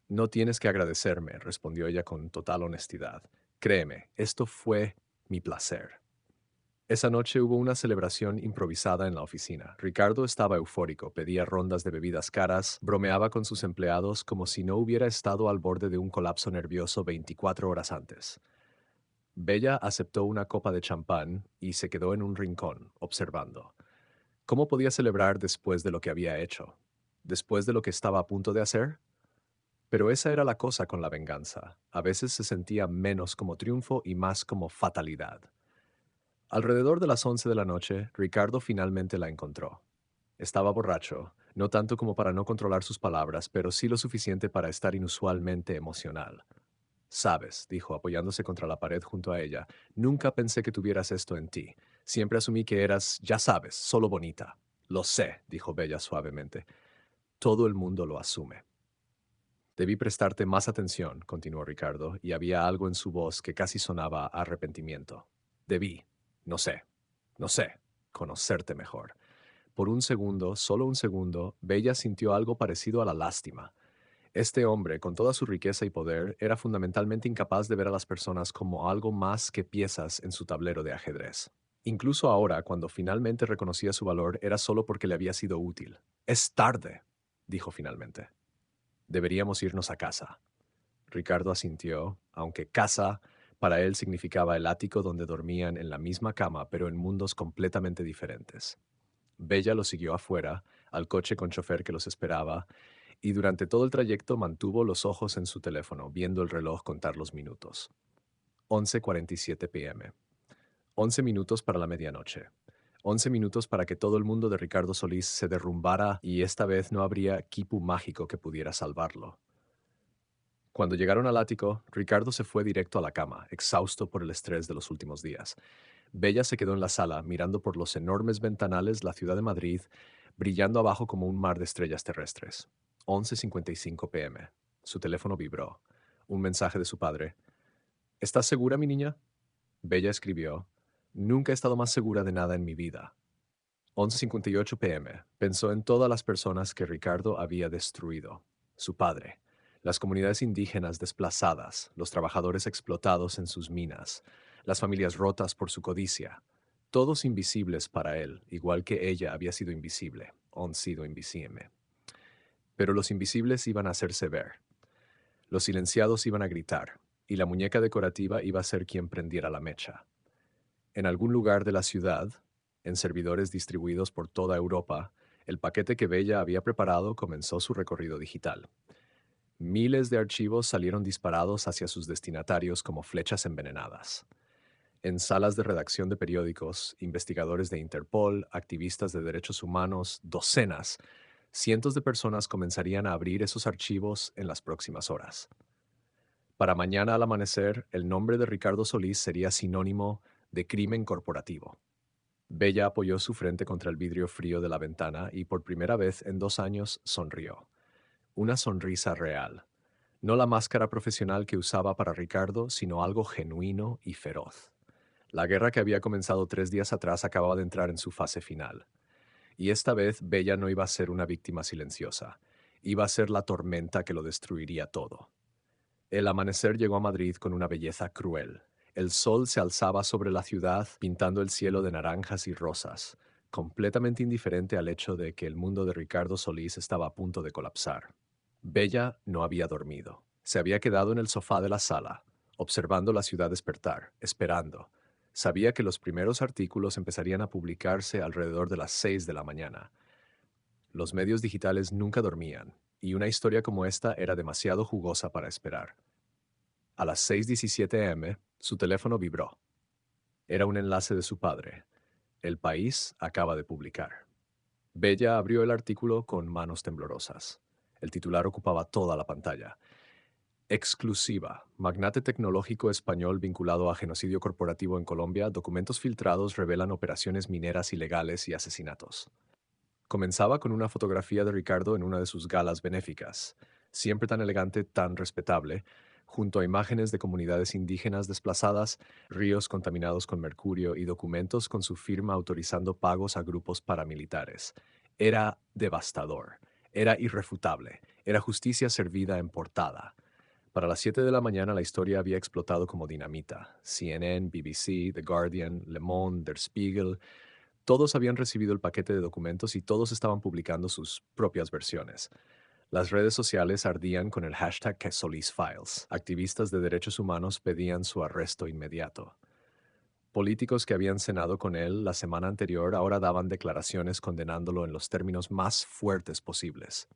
A: No tienes que agradecerme, respondió ella con total honestidad. Créeme, esto fue mi placer. Esa noche hubo una celebración improvisada en la oficina. Ricardo estaba eufórico, pedía rondas de bebidas caras, bromeaba con sus empleados como si no hubiera estado al borde de un colapso nervioso 24 horas antes. Bella aceptó una copa de champán y se quedó en un rincón, observando. ¿Cómo podía celebrar después de lo que había hecho? ¿Después de lo que estaba a punto de hacer? Pero esa era la cosa con la venganza. A veces se sentía menos como triunfo y más como fatalidad. Alrededor de las 11 de la noche, Ricardo finalmente la encontró. Estaba borracho, no tanto como para no controlar sus palabras, pero sí lo suficiente para estar inusualmente emocional. Sabes, dijo apoyándose contra la pared junto a ella, nunca pensé que tuvieras esto en ti. Siempre asumí que eras, ya sabes, solo bonita. Lo sé, dijo Bella suavemente. Todo el mundo lo asume. Debí prestarte más atención, continuó Ricardo, y había algo en su voz que casi sonaba a arrepentimiento. Debí, no sé, conocerte mejor. Por un segundo, solo un segundo, Bella sintió algo parecido a la lástima. Este hombre, con toda su riqueza y poder, era fundamentalmente incapaz de ver a las personas como algo más que piezas en su tablero de ajedrez. Incluso ahora, cuando finalmente reconocía su valor, era solo porque le había sido útil. Es tarde, dijo finalmente. Deberíamos irnos a casa. Ricardo asintió, aunque casa para él significaba el ático donde dormían en la misma cama, pero en mundos completamente diferentes. Bella lo siguió afuera, al coche con chofer que los esperaba, y durante todo el trayecto mantuvo los ojos en su teléfono, viendo el reloj contar los minutos. 11:47 p.m. 11 minutos para la medianoche. 11 minutos para que todo el mundo de Ricardo Solís se derrumbara y esta vez no habría quipu mágico que pudiera salvarlo. Cuando llegaron al ático, Ricardo se fue directo a la cama, exhausto por el estrés de los últimos días. Bella se quedó en la sala, mirando por los enormes ventanales la ciudad de Madrid, brillando abajo como un mar de estrellas terrestres. 11:55 p.m. Su teléfono vibró. Un mensaje de su padre. ¿Estás segura, mi niña? Bella escribió. Nunca he estado más segura de nada en mi vida. 11:58 p.m. Pensó en todas las personas que Ricardo había destruido. Su padre, las comunidades indígenas desplazadas, los trabajadores explotados en sus minas, las familias rotas por su codicia, todos invisibles para él, igual que ella había sido invisible, han sido invisible. Pero los invisibles iban a hacerse ver. Los silenciados iban a gritar, y la muñeca decorativa iba a ser quien prendiera la mecha. En algún lugar de la ciudad, en servidores distribuidos por toda Europa, el paquete que Bella había preparado comenzó su recorrido digital. Miles de archivos salieron disparados hacia sus destinatarios como flechas envenenadas. En salas de redacción de periódicos, investigadores de Interpol, activistas de derechos humanos, docenas, cientos de personas comenzarían a abrir esos archivos en las próximas horas. Para mañana al amanecer, el nombre de Ricardo Solís sería sinónimo de crimen corporativo. Bella apoyó su frente contra el vidrio frío de la ventana y por primera vez en 2 años sonrió. Una sonrisa real. No la máscara profesional que usaba para Ricardo, sino algo genuino y feroz. La guerra que había comenzado 3 días atrás acababa de entrar en su fase final. Y esta vez Bella no iba a ser una víctima silenciosa. Iba a ser la tormenta que lo destruiría todo. El amanecer llegó a Madrid con una belleza cruel. El sol se alzaba sobre la ciudad, pintando el cielo de naranjas y rosas, completamente indiferente al hecho de que el mundo de Ricardo Solís estaba a punto de colapsar. Bella no había dormido. Se había quedado en el sofá de la sala, observando la ciudad despertar, esperando. Sabía que los primeros artículos empezarían a publicarse alrededor de las 6 de la mañana. Los medios digitales nunca dormían, y una historia como esta era demasiado jugosa para esperar. A las 6:17 am, su teléfono vibró. Era un enlace de su padre. El País acaba de publicar. Bella abrió el artículo con manos temblorosas. El titular ocupaba toda la pantalla. Exclusiva. Magnate tecnológico español vinculado a genocidio corporativo en Colombia. Documentos filtrados revelan operaciones mineras ilegales y asesinatos. Comenzaba con una fotografía de Ricardo en una de sus galas benéficas, siempre tan elegante, tan respetable, junto a imágenes de comunidades indígenas desplazadas, ríos contaminados con mercurio y documentos con su firma autorizando pagos a grupos paramilitares. Era devastador, era irrefutable, era justicia servida en portada. Para las 7 de la mañana la historia había explotado como dinamita. CNN, BBC, The Guardian, Le Monde, Der Spiegel, todos habían recibido el paquete de documentos y todos estaban publicando sus propias versiones. Las redes sociales ardían con el hashtag #SolísFiles. Activistas de derechos humanos pedían su arresto inmediato. Políticos que habían cenado con él la semana anterior ahora daban declaraciones condenándolo en los términos más fuertes posibles.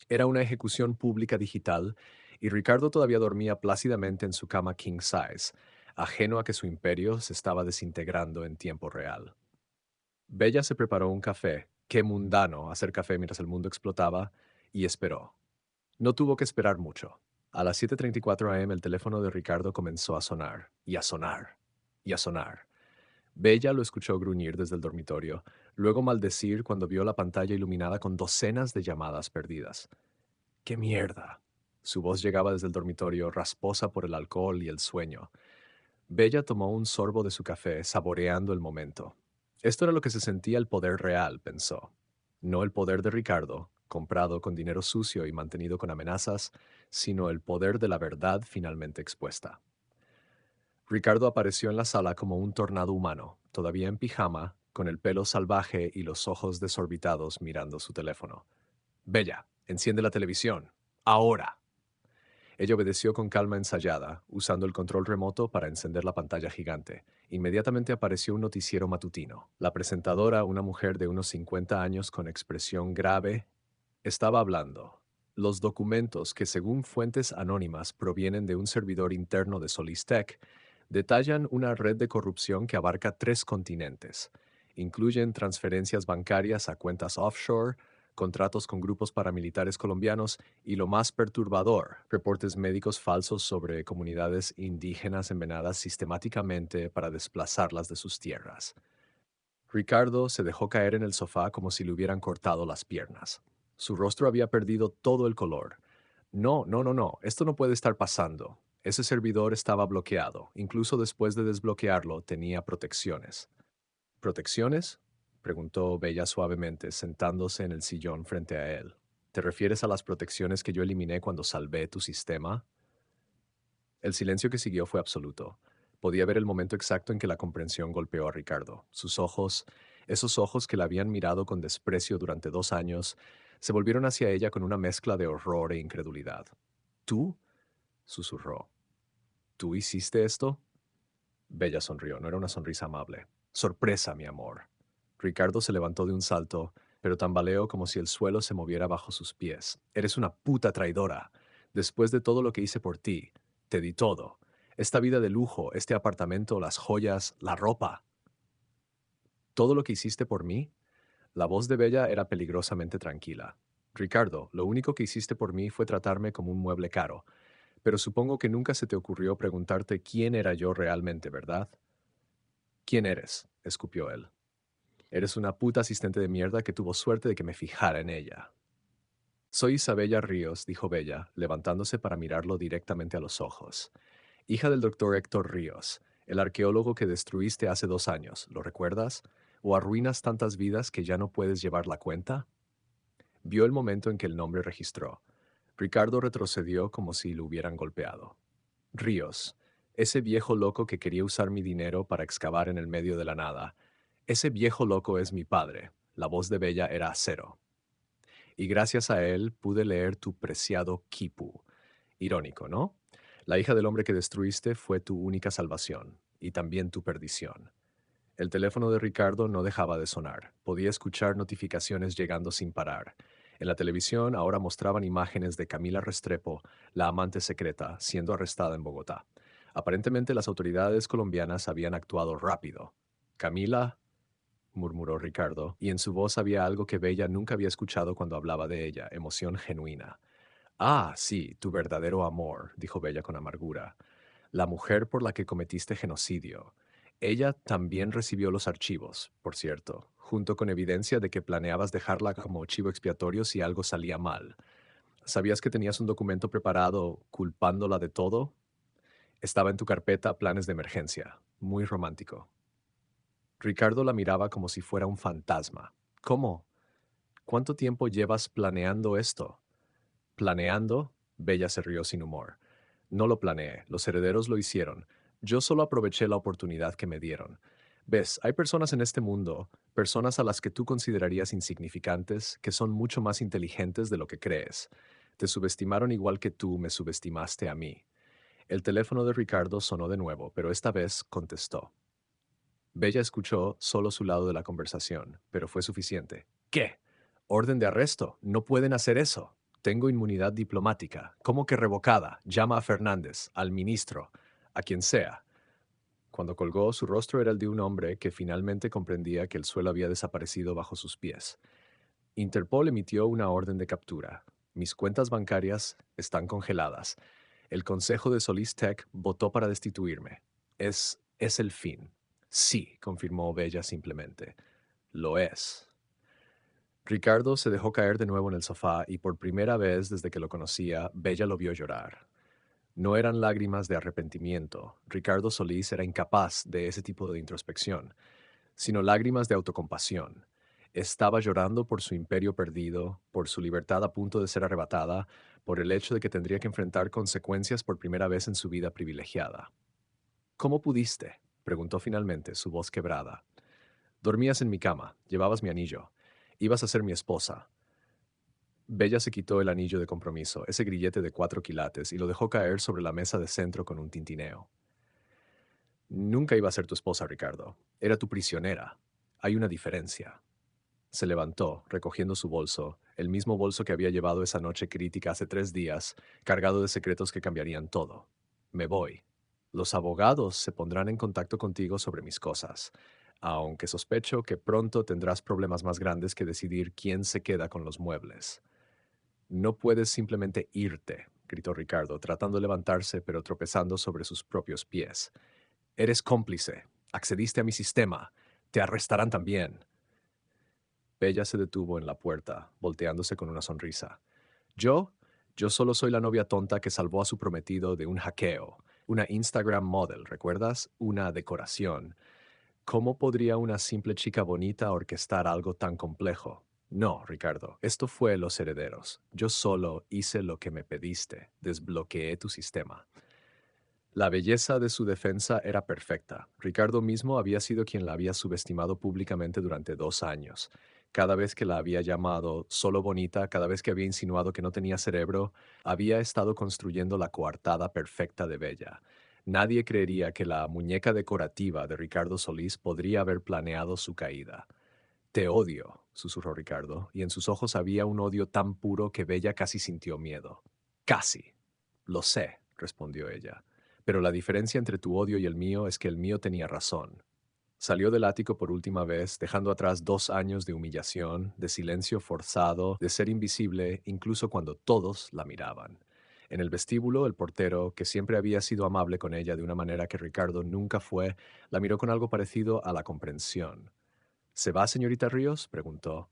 A: Era una ejecución pública digital y Ricardo todavía dormía plácidamente en su cama king size, ajeno a que su imperio se estaba desintegrando en tiempo real. Bella se preparó un café. Qué mundano hacer café mientras el mundo explotaba, y esperó. No tuvo que esperar mucho. A las 7:34 am el teléfono de Ricardo comenzó a sonar, y a sonar, y a sonar. Bella lo escuchó gruñir desde el dormitorio, luego maldecir cuando vio la pantalla iluminada con docenas de llamadas perdidas. ¡Qué mierda! Su voz llegaba desde el dormitorio, rasposa por el alcohol y el sueño. Bella tomó un sorbo de su café, saboreando el momento. Esto era lo que se sentía el poder real, pensó. No el poder de Ricardo, comprado con dinero sucio y mantenido con amenazas, sino el poder de la verdad finalmente expuesta. Ricardo apareció en la sala como un tornado humano, todavía en pijama, con el pelo salvaje y los ojos desorbitados mirando su teléfono. Bella, enciende la televisión. Ahora. Ella obedeció con calma ensayada, usando el control remoto para encender la pantalla gigante. Inmediatamente apareció un noticiero matutino. La presentadora, una mujer de unos 50 años con expresión grave, estaba hablando. Los documentos que, según fuentes anónimas, provienen de un servidor interno de Solistec, detallan una red de corrupción que abarca 3 continentes. Incluyen transferencias bancarias a cuentas offshore, contratos con grupos paramilitares colombianos y, lo más perturbador, reportes médicos falsos sobre comunidades indígenas envenenadas sistemáticamente para desplazarlas de sus tierras. Ricardo se dejó caer en el sofá como si le hubieran cortado las piernas. Su rostro había perdido todo el color. No, no, no, no, esto no puede estar pasando. Ese servidor estaba bloqueado. Incluso después de desbloquearlo, tenía protecciones. ¿Protecciones? Preguntó Bella suavemente, sentándose en el sillón frente a él. ¿Te refieres a las protecciones que yo eliminé cuando salvé tu sistema? El silencio que siguió fue absoluto. Podía ver el momento exacto en que la comprensión golpeó a Ricardo. Sus ojos, esos ojos que la habían mirado con desprecio durante 2 años, se volvieron hacia ella con una mezcla de horror e incredulidad. ¿Tú? Susurró. ¿Tú hiciste esto? Bella sonrió, no era una sonrisa amable. Sorpresa, mi amor. Ricardo se levantó de un salto, pero tambaleó como si el suelo se moviera bajo sus pies. Eres una puta traidora. Después de todo lo que hice por ti, te di todo. Esta vida de lujo, este apartamento, las joyas, la ropa. ¿Todo lo que hiciste por mí? La voz de Bella era peligrosamente tranquila. Ricardo, lo único que hiciste por mí fue tratarme como un mueble caro, pero supongo que nunca se te ocurrió preguntarte quién era yo realmente, ¿verdad? ¿Quién eres? Escupió él. Eres una puta asistente de mierda que tuvo suerte de que me fijara en ella. Soy Isabella Ríos, dijo Bella, levantándose para mirarlo directamente a los ojos. Hija del doctor Héctor Ríos, el arqueólogo que destruiste hace 2 años, ¿lo recuerdas? ¿O arruinas tantas vidas que ya no puedes llevar la cuenta? Vio el momento en que el nombre registró. Ricardo retrocedió como si lo hubieran golpeado. Ríos, Ese viejo loco que quería usar mi dinero para excavar en el medio de la nada. Ese viejo loco es mi padre. La voz de Bella era acero. Y gracias a él pude leer tu preciado Kipu. Irónico, ¿no? La hija del hombre que destruiste fue tu única salvación, y también tu perdición. El teléfono de Ricardo no dejaba de sonar. Podía escuchar notificaciones llegando sin parar. En la televisión ahora mostraban imágenes de Camila Restrepo, la amante secreta, siendo arrestada en Bogotá. Aparentemente las autoridades colombianas habían actuado rápido. Camila, murmuró Ricardo, y en su voz había algo que Bella nunca había escuchado cuando hablaba de ella, emoción genuina. Ah, sí, tu verdadero amor, dijo Bella con amargura. La mujer por la que cometiste genocidio. Ella también recibió los archivos, por cierto, junto con evidencia de que planeabas dejarla como chivo expiatorio si algo salía mal. ¿Sabías que tenías un documento preparado culpándola de todo? Estaba en tu carpeta planes de emergencia. Muy romántico. Ricardo la miraba como si fuera un fantasma. ¿Cómo? ¿Cuánto tiempo llevas planeando esto? ¿Planeando? Bella se rió sin humor. No lo planeé, los herederos lo hicieron. Yo solo aproveché la oportunidad que me dieron. Ves, hay personas en este mundo, personas a las que tú considerarías insignificantes, que son mucho más inteligentes de lo que crees. Te subestimaron igual que tú me subestimaste a mí. El teléfono de Ricardo sonó de nuevo, pero esta vez contestó. Bella escuchó solo su lado de la conversación, pero fue suficiente. ¿Qué? Orden de arresto. No pueden hacer eso. Tengo inmunidad diplomática. ¿Cómo que revocada? Llama a Fernández, al ministro, a quien sea. Cuando colgó, su rostro era el de un hombre que finalmente comprendía que el suelo había desaparecido bajo sus pies. Interpol emitió una orden de captura. Mis cuentas bancarias están congeladas. El Consejo de Solís Tech votó para destituirme. Es el fin. Sí, confirmó Bella simplemente. Lo es. Ricardo se dejó caer de nuevo en el sofá y por primera vez desde que lo conocía, Bella lo vio llorar. No eran lágrimas de arrepentimiento. Ricardo Solís era incapaz de ese tipo de introspección, sino lágrimas de autocompasión. Estaba llorando por su imperio perdido, por su libertad a punto de ser arrebatada, por el hecho de que tendría que enfrentar consecuencias por primera vez en su vida privilegiada. ¿Cómo pudiste? Preguntó finalmente, su voz quebrada. Dormías en mi cama, llevabas mi anillo, ibas a ser mi esposa. Bella se quitó el anillo de compromiso, ese grillete de 4 quilates, y lo dejó caer sobre la mesa de centro con un tintineo. Nunca iba a ser tu esposa, Ricardo. Era tu prisionera. Hay una diferencia. Se levantó, recogiendo su bolso, el mismo bolso que había llevado esa noche crítica hace 3 días, cargado de secretos que cambiarían todo. Me voy. Los abogados se pondrán en contacto contigo sobre mis cosas, aunque sospecho que pronto tendrás problemas más grandes que decidir quién se queda con los muebles. No puedes simplemente irte, gritó Ricardo, tratando de levantarse pero tropezando sobre sus propios pies. Eres cómplice. Accediste a mi sistema. Te arrestarán también. Bella se detuvo en la puerta, volteándose con una sonrisa. ¿Yo? Yo solo soy la novia tonta que salvó a su prometido de un hackeo. Una Instagram model, ¿recuerdas? Una decoración. ¿Cómo podría una simple chica bonita orquestar algo tan complejo? No, Ricardo, esto fue Los Herederos. Yo solo hice lo que me pediste, desbloqueé tu sistema. La belleza de su defensa era perfecta. Ricardo mismo había sido quien la había subestimado públicamente durante 2 años. Cada vez que la había llamado solo bonita, cada vez que había insinuado que no tenía cerebro, había estado construyendo la coartada perfecta de Bella. Nadie creería que la muñeca decorativa de Ricardo Solís podría haber planeado su caída. Te odio, susurró Ricardo, y en sus ojos había un odio tan puro que Bella casi sintió miedo. Casi. Lo sé, respondió ella. Pero la diferencia entre tu odio y el mío es que el mío tenía razón. Salió del ático por última vez, dejando atrás 2 años de humillación, de silencio forzado, de ser invisible, incluso cuando todos la miraban. En el vestíbulo, el portero, que siempre había sido amable con ella de una manera que Ricardo nunca fue, la miró con algo parecido a la comprensión. ¿Se va, señorita Ríos? Preguntó.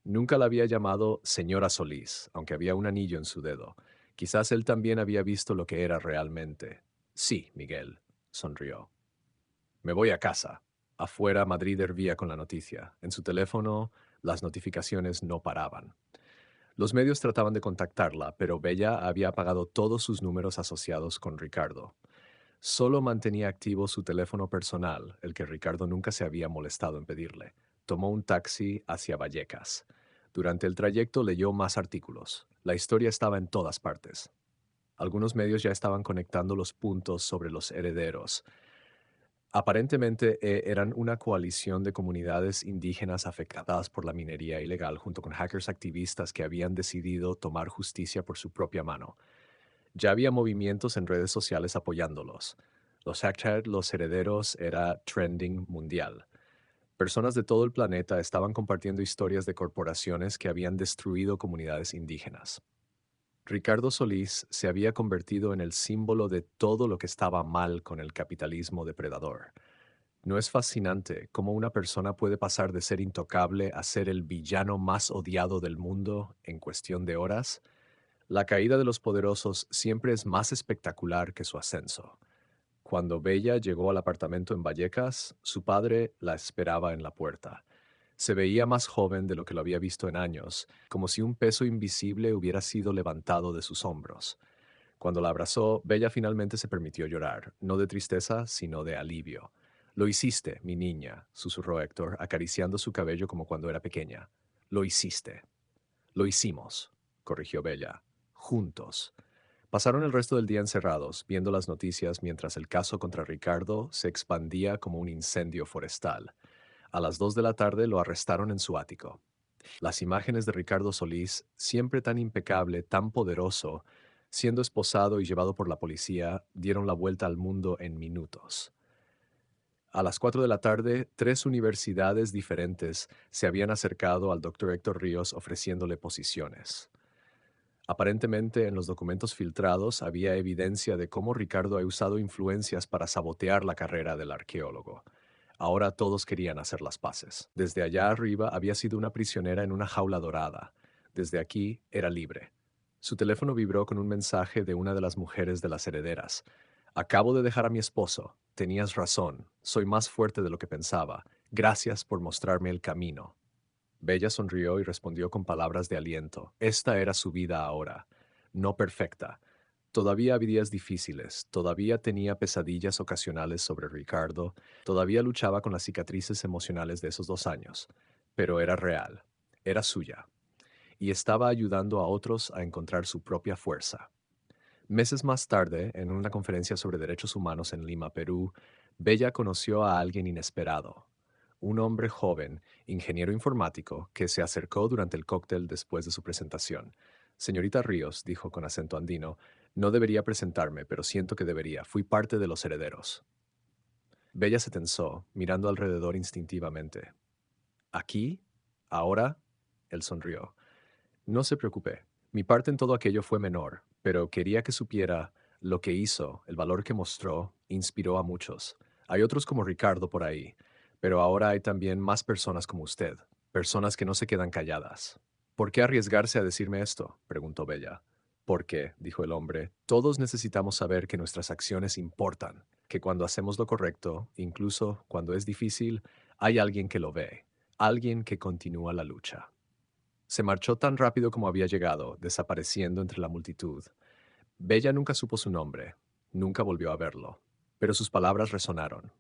A: Nunca la había llamado señora Solís, aunque había un anillo en su dedo. Quizás él también había visto lo que era realmente. Sí, Miguel, sonrió. Me voy a casa. Afuera, Madrid hervía con la noticia. En su teléfono, las notificaciones no paraban. Los medios trataban de contactarla, pero Bella había apagado todos sus números asociados con Ricardo. Solo mantenía activo su teléfono personal, el que Ricardo nunca se había molestado en pedirle. Tomó un taxi hacia Vallecas. Durante el trayecto leyó más artículos. La historia estaba en todas partes. Algunos medios ya estaban conectando los puntos sobre los herederos. Aparentemente eran una coalición de comunidades indígenas afectadas por la minería ilegal junto con hackers activistas que habían decidido tomar justicia por su propia mano. Ya había movimientos en redes sociales apoyándolos. Los hashtags Los Herederos era trending mundial. Personas de todo el planeta estaban compartiendo historias de corporaciones que habían destruido comunidades indígenas. Ricardo Solís se había convertido en el símbolo de todo lo que estaba mal con el capitalismo depredador. ¿No es fascinante cómo una persona puede pasar de ser intocable a ser el villano más odiado del mundo en cuestión de horas? La caída de los poderosos siempre es más espectacular que su ascenso. Cuando Bella llegó al apartamento en Vallecas, su padre la esperaba en la puerta. Se veía más joven de lo que lo había visto en años, como si un peso invisible hubiera sido levantado de sus hombros. Cuando la abrazó, Bella finalmente se permitió llorar, no de tristeza, sino de alivio. Lo hiciste, mi niña, susurró Héctor, acariciando su cabello como cuando era pequeña. Lo hiciste. Lo hicimos, corrigió Bella. Juntos. Pasaron el resto del día encerrados, viendo las noticias mientras el caso contra Ricardo se expandía como un incendio forestal. A las 2 de la tarde lo arrestaron en su ático. Las imágenes de Ricardo Solís, siempre tan impecable, tan poderoso, siendo esposado y llevado por la policía, dieron la vuelta al mundo en minutos. A las 4 de la tarde, 3 universidades diferentes se habían acercado al doctor Héctor Ríos ofreciéndole posiciones. Aparentemente, en los documentos filtrados había evidencia de cómo Ricardo ha usado influencias para sabotear la carrera del arqueólogo. Ahora todos querían hacer las paces. Desde allá arriba había sido una prisionera en una jaula dorada. Desde aquí era libre. Su teléfono vibró con un mensaje de una de las mujeres de las herederas. Acabo de dejar a mi esposo. Tenías razón. Soy más fuerte de lo que pensaba. Gracias por mostrarme el camino. Bella sonrió y respondió con palabras de aliento. Esta era su vida ahora, no perfecta. Todavía había días difíciles, todavía tenía pesadillas ocasionales sobre Ricardo, todavía luchaba con las cicatrices emocionales de esos 2 años, pero era real, era suya, y estaba ayudando a otros a encontrar su propia fuerza. Meses más tarde, en una conferencia sobre derechos humanos en Lima, Perú, Bella conoció a alguien inesperado, un hombre joven, ingeniero informático, que se acercó durante el cóctel después de su presentación. Señorita Ríos, dijo con acento andino, no debería presentarme, pero siento que debería. Fui parte de los herederos. Bella se tensó, mirando alrededor instintivamente. ¿Aquí? ¿Ahora? Él sonrió. No se preocupe. Mi parte en todo aquello fue menor, pero quería que supiera lo que hizo, el valor que mostró, inspiró a muchos. Hay otros como Ricardo por ahí, pero ahora hay también más personas como usted, personas que no se quedan calladas. ¿Por qué arriesgarse a decirme esto? Preguntó Bella. Porque, dijo el hombre, todos necesitamos saber que nuestras acciones importan, que cuando hacemos lo correcto, incluso cuando es difícil, hay alguien que lo ve, alguien que continúa la lucha. Se marchó tan rápido como había llegado, desapareciendo entre la multitud. Bella nunca supo su nombre, nunca volvió a verlo, pero sus palabras resonaron.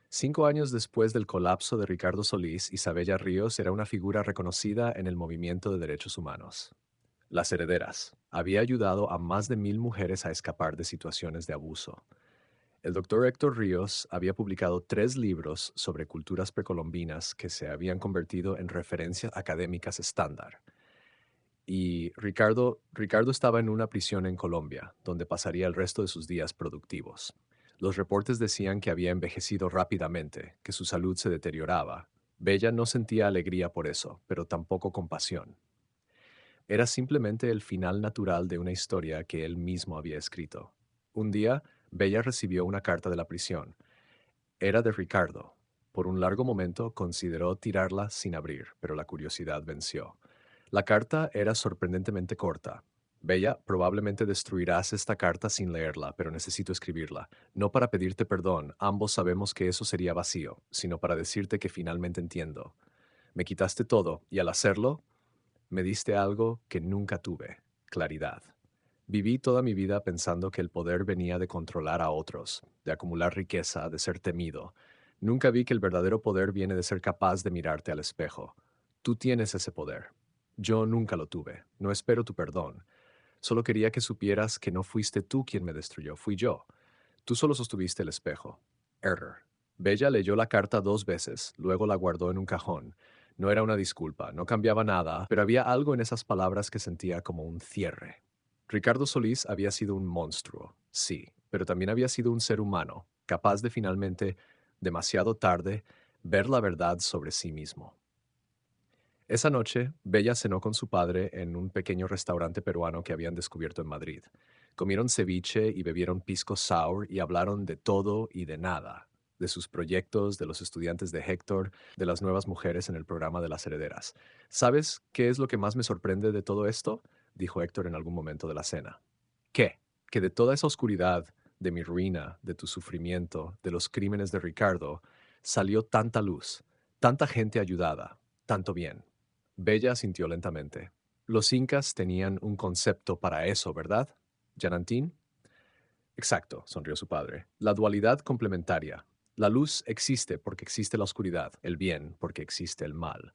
A: 5 años después del colapso de Ricardo Solís, Isabella Ríos era una figura reconocida en el movimiento de derechos humanos. Las herederas. Había ayudado a más de 1000 mujeres a escapar de situaciones de abuso. El doctor Héctor Ríos había publicado 3 libros sobre culturas precolombinas que se habían convertido en referencias académicas estándar. Y Ricardo estaba en una prisión en Colombia, donde pasaría el resto de sus días productivos. Los reportes decían que había envejecido rápidamente, que su salud se deterioraba. Bella no sentía alegría por eso, pero tampoco compasión. Era simplemente el final natural de una historia que él mismo había escrito. Un día, Bella recibió una carta de la prisión. Era de Ricardo. Por un largo momento consideró tirarla sin abrir, pero la curiosidad venció. La carta era sorprendentemente corta. Bella, probablemente destruirás esta carta sin leerla, pero necesito escribirla. No para pedirte perdón, ambos sabemos que eso sería vacío, sino para decirte que finalmente entiendo. Me quitaste todo, y al hacerlo, me diste algo que nunca tuve, claridad. Viví toda mi vida pensando que el poder venía de controlar a otros, de acumular riqueza, de ser temido. Nunca vi que el verdadero poder viene de ser capaz de mirarte al espejo. Tú tienes ese poder. Yo nunca lo tuve. No espero tu perdón. Solo quería que supieras que no fuiste tú quien me destruyó, fui yo. Tú solo sostuviste el espejo. Error. Bella leyó la carta 2 veces, luego la guardó en un cajón. No era una disculpa, no cambiaba nada, pero había algo en esas palabras que sentía como un cierre. Ricardo Solís había sido un monstruo, sí, pero también había sido un ser humano, capaz de finalmente, demasiado tarde, ver la verdad sobre sí mismo. Esa noche, Bella cenó con su padre en un pequeño restaurante peruano que habían descubierto en Madrid. Comieron ceviche y bebieron pisco sour y hablaron de todo y de nada, de sus proyectos, de los estudiantes de Héctor, de las nuevas mujeres en el programa de las herederas. ¿Sabes qué es lo que más me sorprende de todo esto? Dijo Héctor en algún momento de la cena. ¿Qué? Que de toda esa oscuridad, de mi ruina, de tu sufrimiento, de los crímenes de Ricardo, salió tanta luz, tanta gente ayudada, tanto bien. Bella asintió lentamente. Los incas tenían un concepto para eso, ¿verdad? ¿Yanantín? Exacto, sonrió su padre. La dualidad complementaria. La luz existe porque existe la oscuridad, el bien porque existe el mal.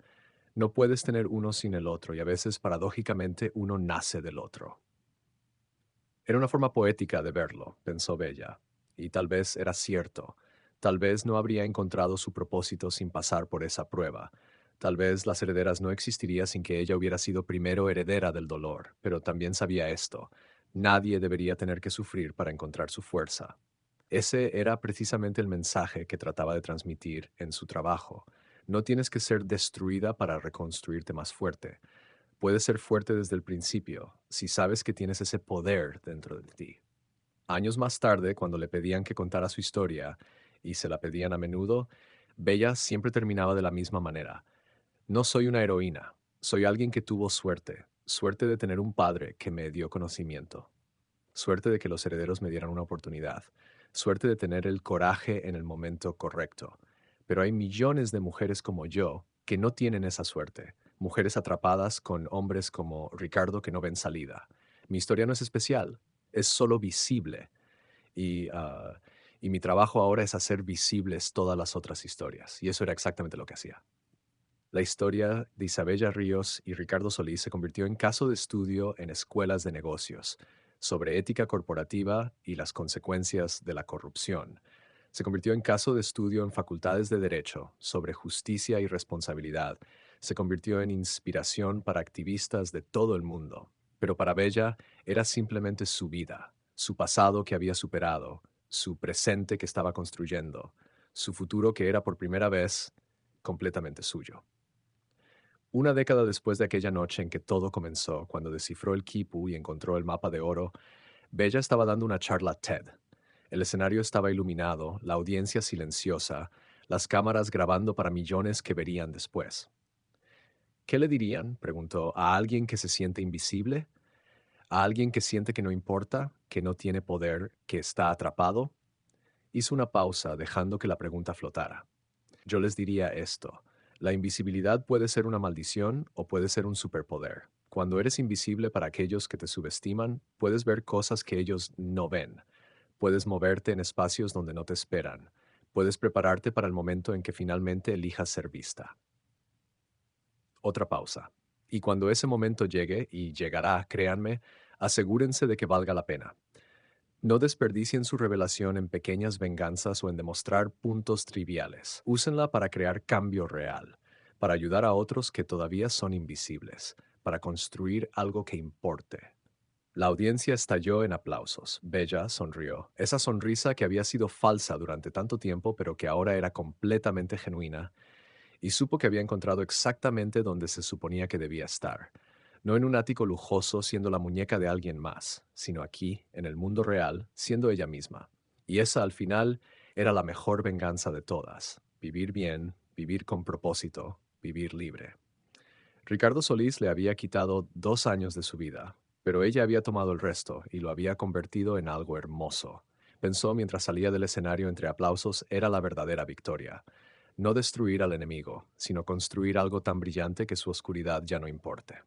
A: No puedes tener uno sin el otro y a veces, paradójicamente, uno nace del otro. Era una forma poética de verlo, pensó Bella, y tal vez era cierto. Tal vez no habría encontrado su propósito sin pasar por esa prueba. Tal vez las herederas no existiría sin que ella hubiera sido primero heredera del dolor, pero también sabía esto. Nadie debería tener que sufrir para encontrar su fuerza. Ese era precisamente el mensaje que trataba de transmitir en su trabajo. No tienes que ser destruida para reconstruirte más fuerte. Puedes ser fuerte desde el principio, si sabes que tienes ese poder dentro de ti. Años más tarde, cuando le pedían que contara su historia, y se la pedían a menudo, Bella siempre terminaba de la misma manera. No soy una heroína, soy alguien que tuvo suerte, suerte de tener un padre que me dio conocimiento, suerte de que los herederos me dieran una oportunidad, suerte de tener el coraje en el momento correcto. Pero hay millones de mujeres como yo que no tienen esa suerte, mujeres atrapadas con hombres como Ricardo que no ven salida. Mi historia no es especial, es solo visible y, y mi trabajo ahora es hacer visibles todas las otras historias, y eso era exactamente lo que hacía. La historia de Isabella Ríos y Ricardo Solís se convirtió en caso de estudio en escuelas de negocios sobre ética corporativa y las consecuencias de la corrupción. Se convirtió en caso de estudio en facultades de derecho sobre justicia y responsabilidad. Se convirtió en inspiración para activistas de todo el mundo. Pero para Bella era simplemente su vida, su pasado que había superado, su presente que estaba construyendo, su futuro que era por primera vez completamente suyo. Una década después de aquella noche en que todo comenzó, cuando descifró el quipu y encontró el mapa de oro, Bella estaba dando una charla TED. El escenario estaba iluminado, la audiencia silenciosa, las cámaras grabando para millones que verían después. ¿Qué le dirían? Preguntó. ¿A alguien que se siente invisible? ¿A alguien que siente que no importa, que no tiene poder, que está atrapado? Hizo una pausa, dejando que la pregunta flotara. Yo les diría esto. La invisibilidad puede ser una maldición o puede ser un superpoder. Cuando eres invisible para aquellos que te subestiman, puedes ver cosas que ellos no ven. Puedes moverte en espacios donde no te esperan. Puedes prepararte para el momento en que finalmente elijas ser vista. Otra pausa. Y cuando ese momento llegue, y llegará, créanme, asegúrense de que valga la pena. No desperdicien su revelación en pequeñas venganzas o en demostrar puntos triviales. Úsenla para crear cambio real, para ayudar a otros que todavía son invisibles, para construir algo que importe. La audiencia estalló en aplausos. Bella sonrió. Esa sonrisa que había sido falsa durante tanto tiempo, pero que ahora era completamente genuina, y supo que había encontrado exactamente donde se suponía que debía estar. No en un ático lujoso siendo la muñeca de alguien más, sino aquí, en el mundo real, siendo ella misma. Y esa, al final, era la mejor venganza de todas. Vivir bien, vivir con propósito, vivir libre. Ricardo Solís le había quitado 2 años de su vida, pero ella había tomado el resto y lo había convertido en algo hermoso. Pensó mientras salía del escenario entre aplausos era la verdadera victoria. No destruir al enemigo, sino construir algo tan brillante que su oscuridad ya no importe.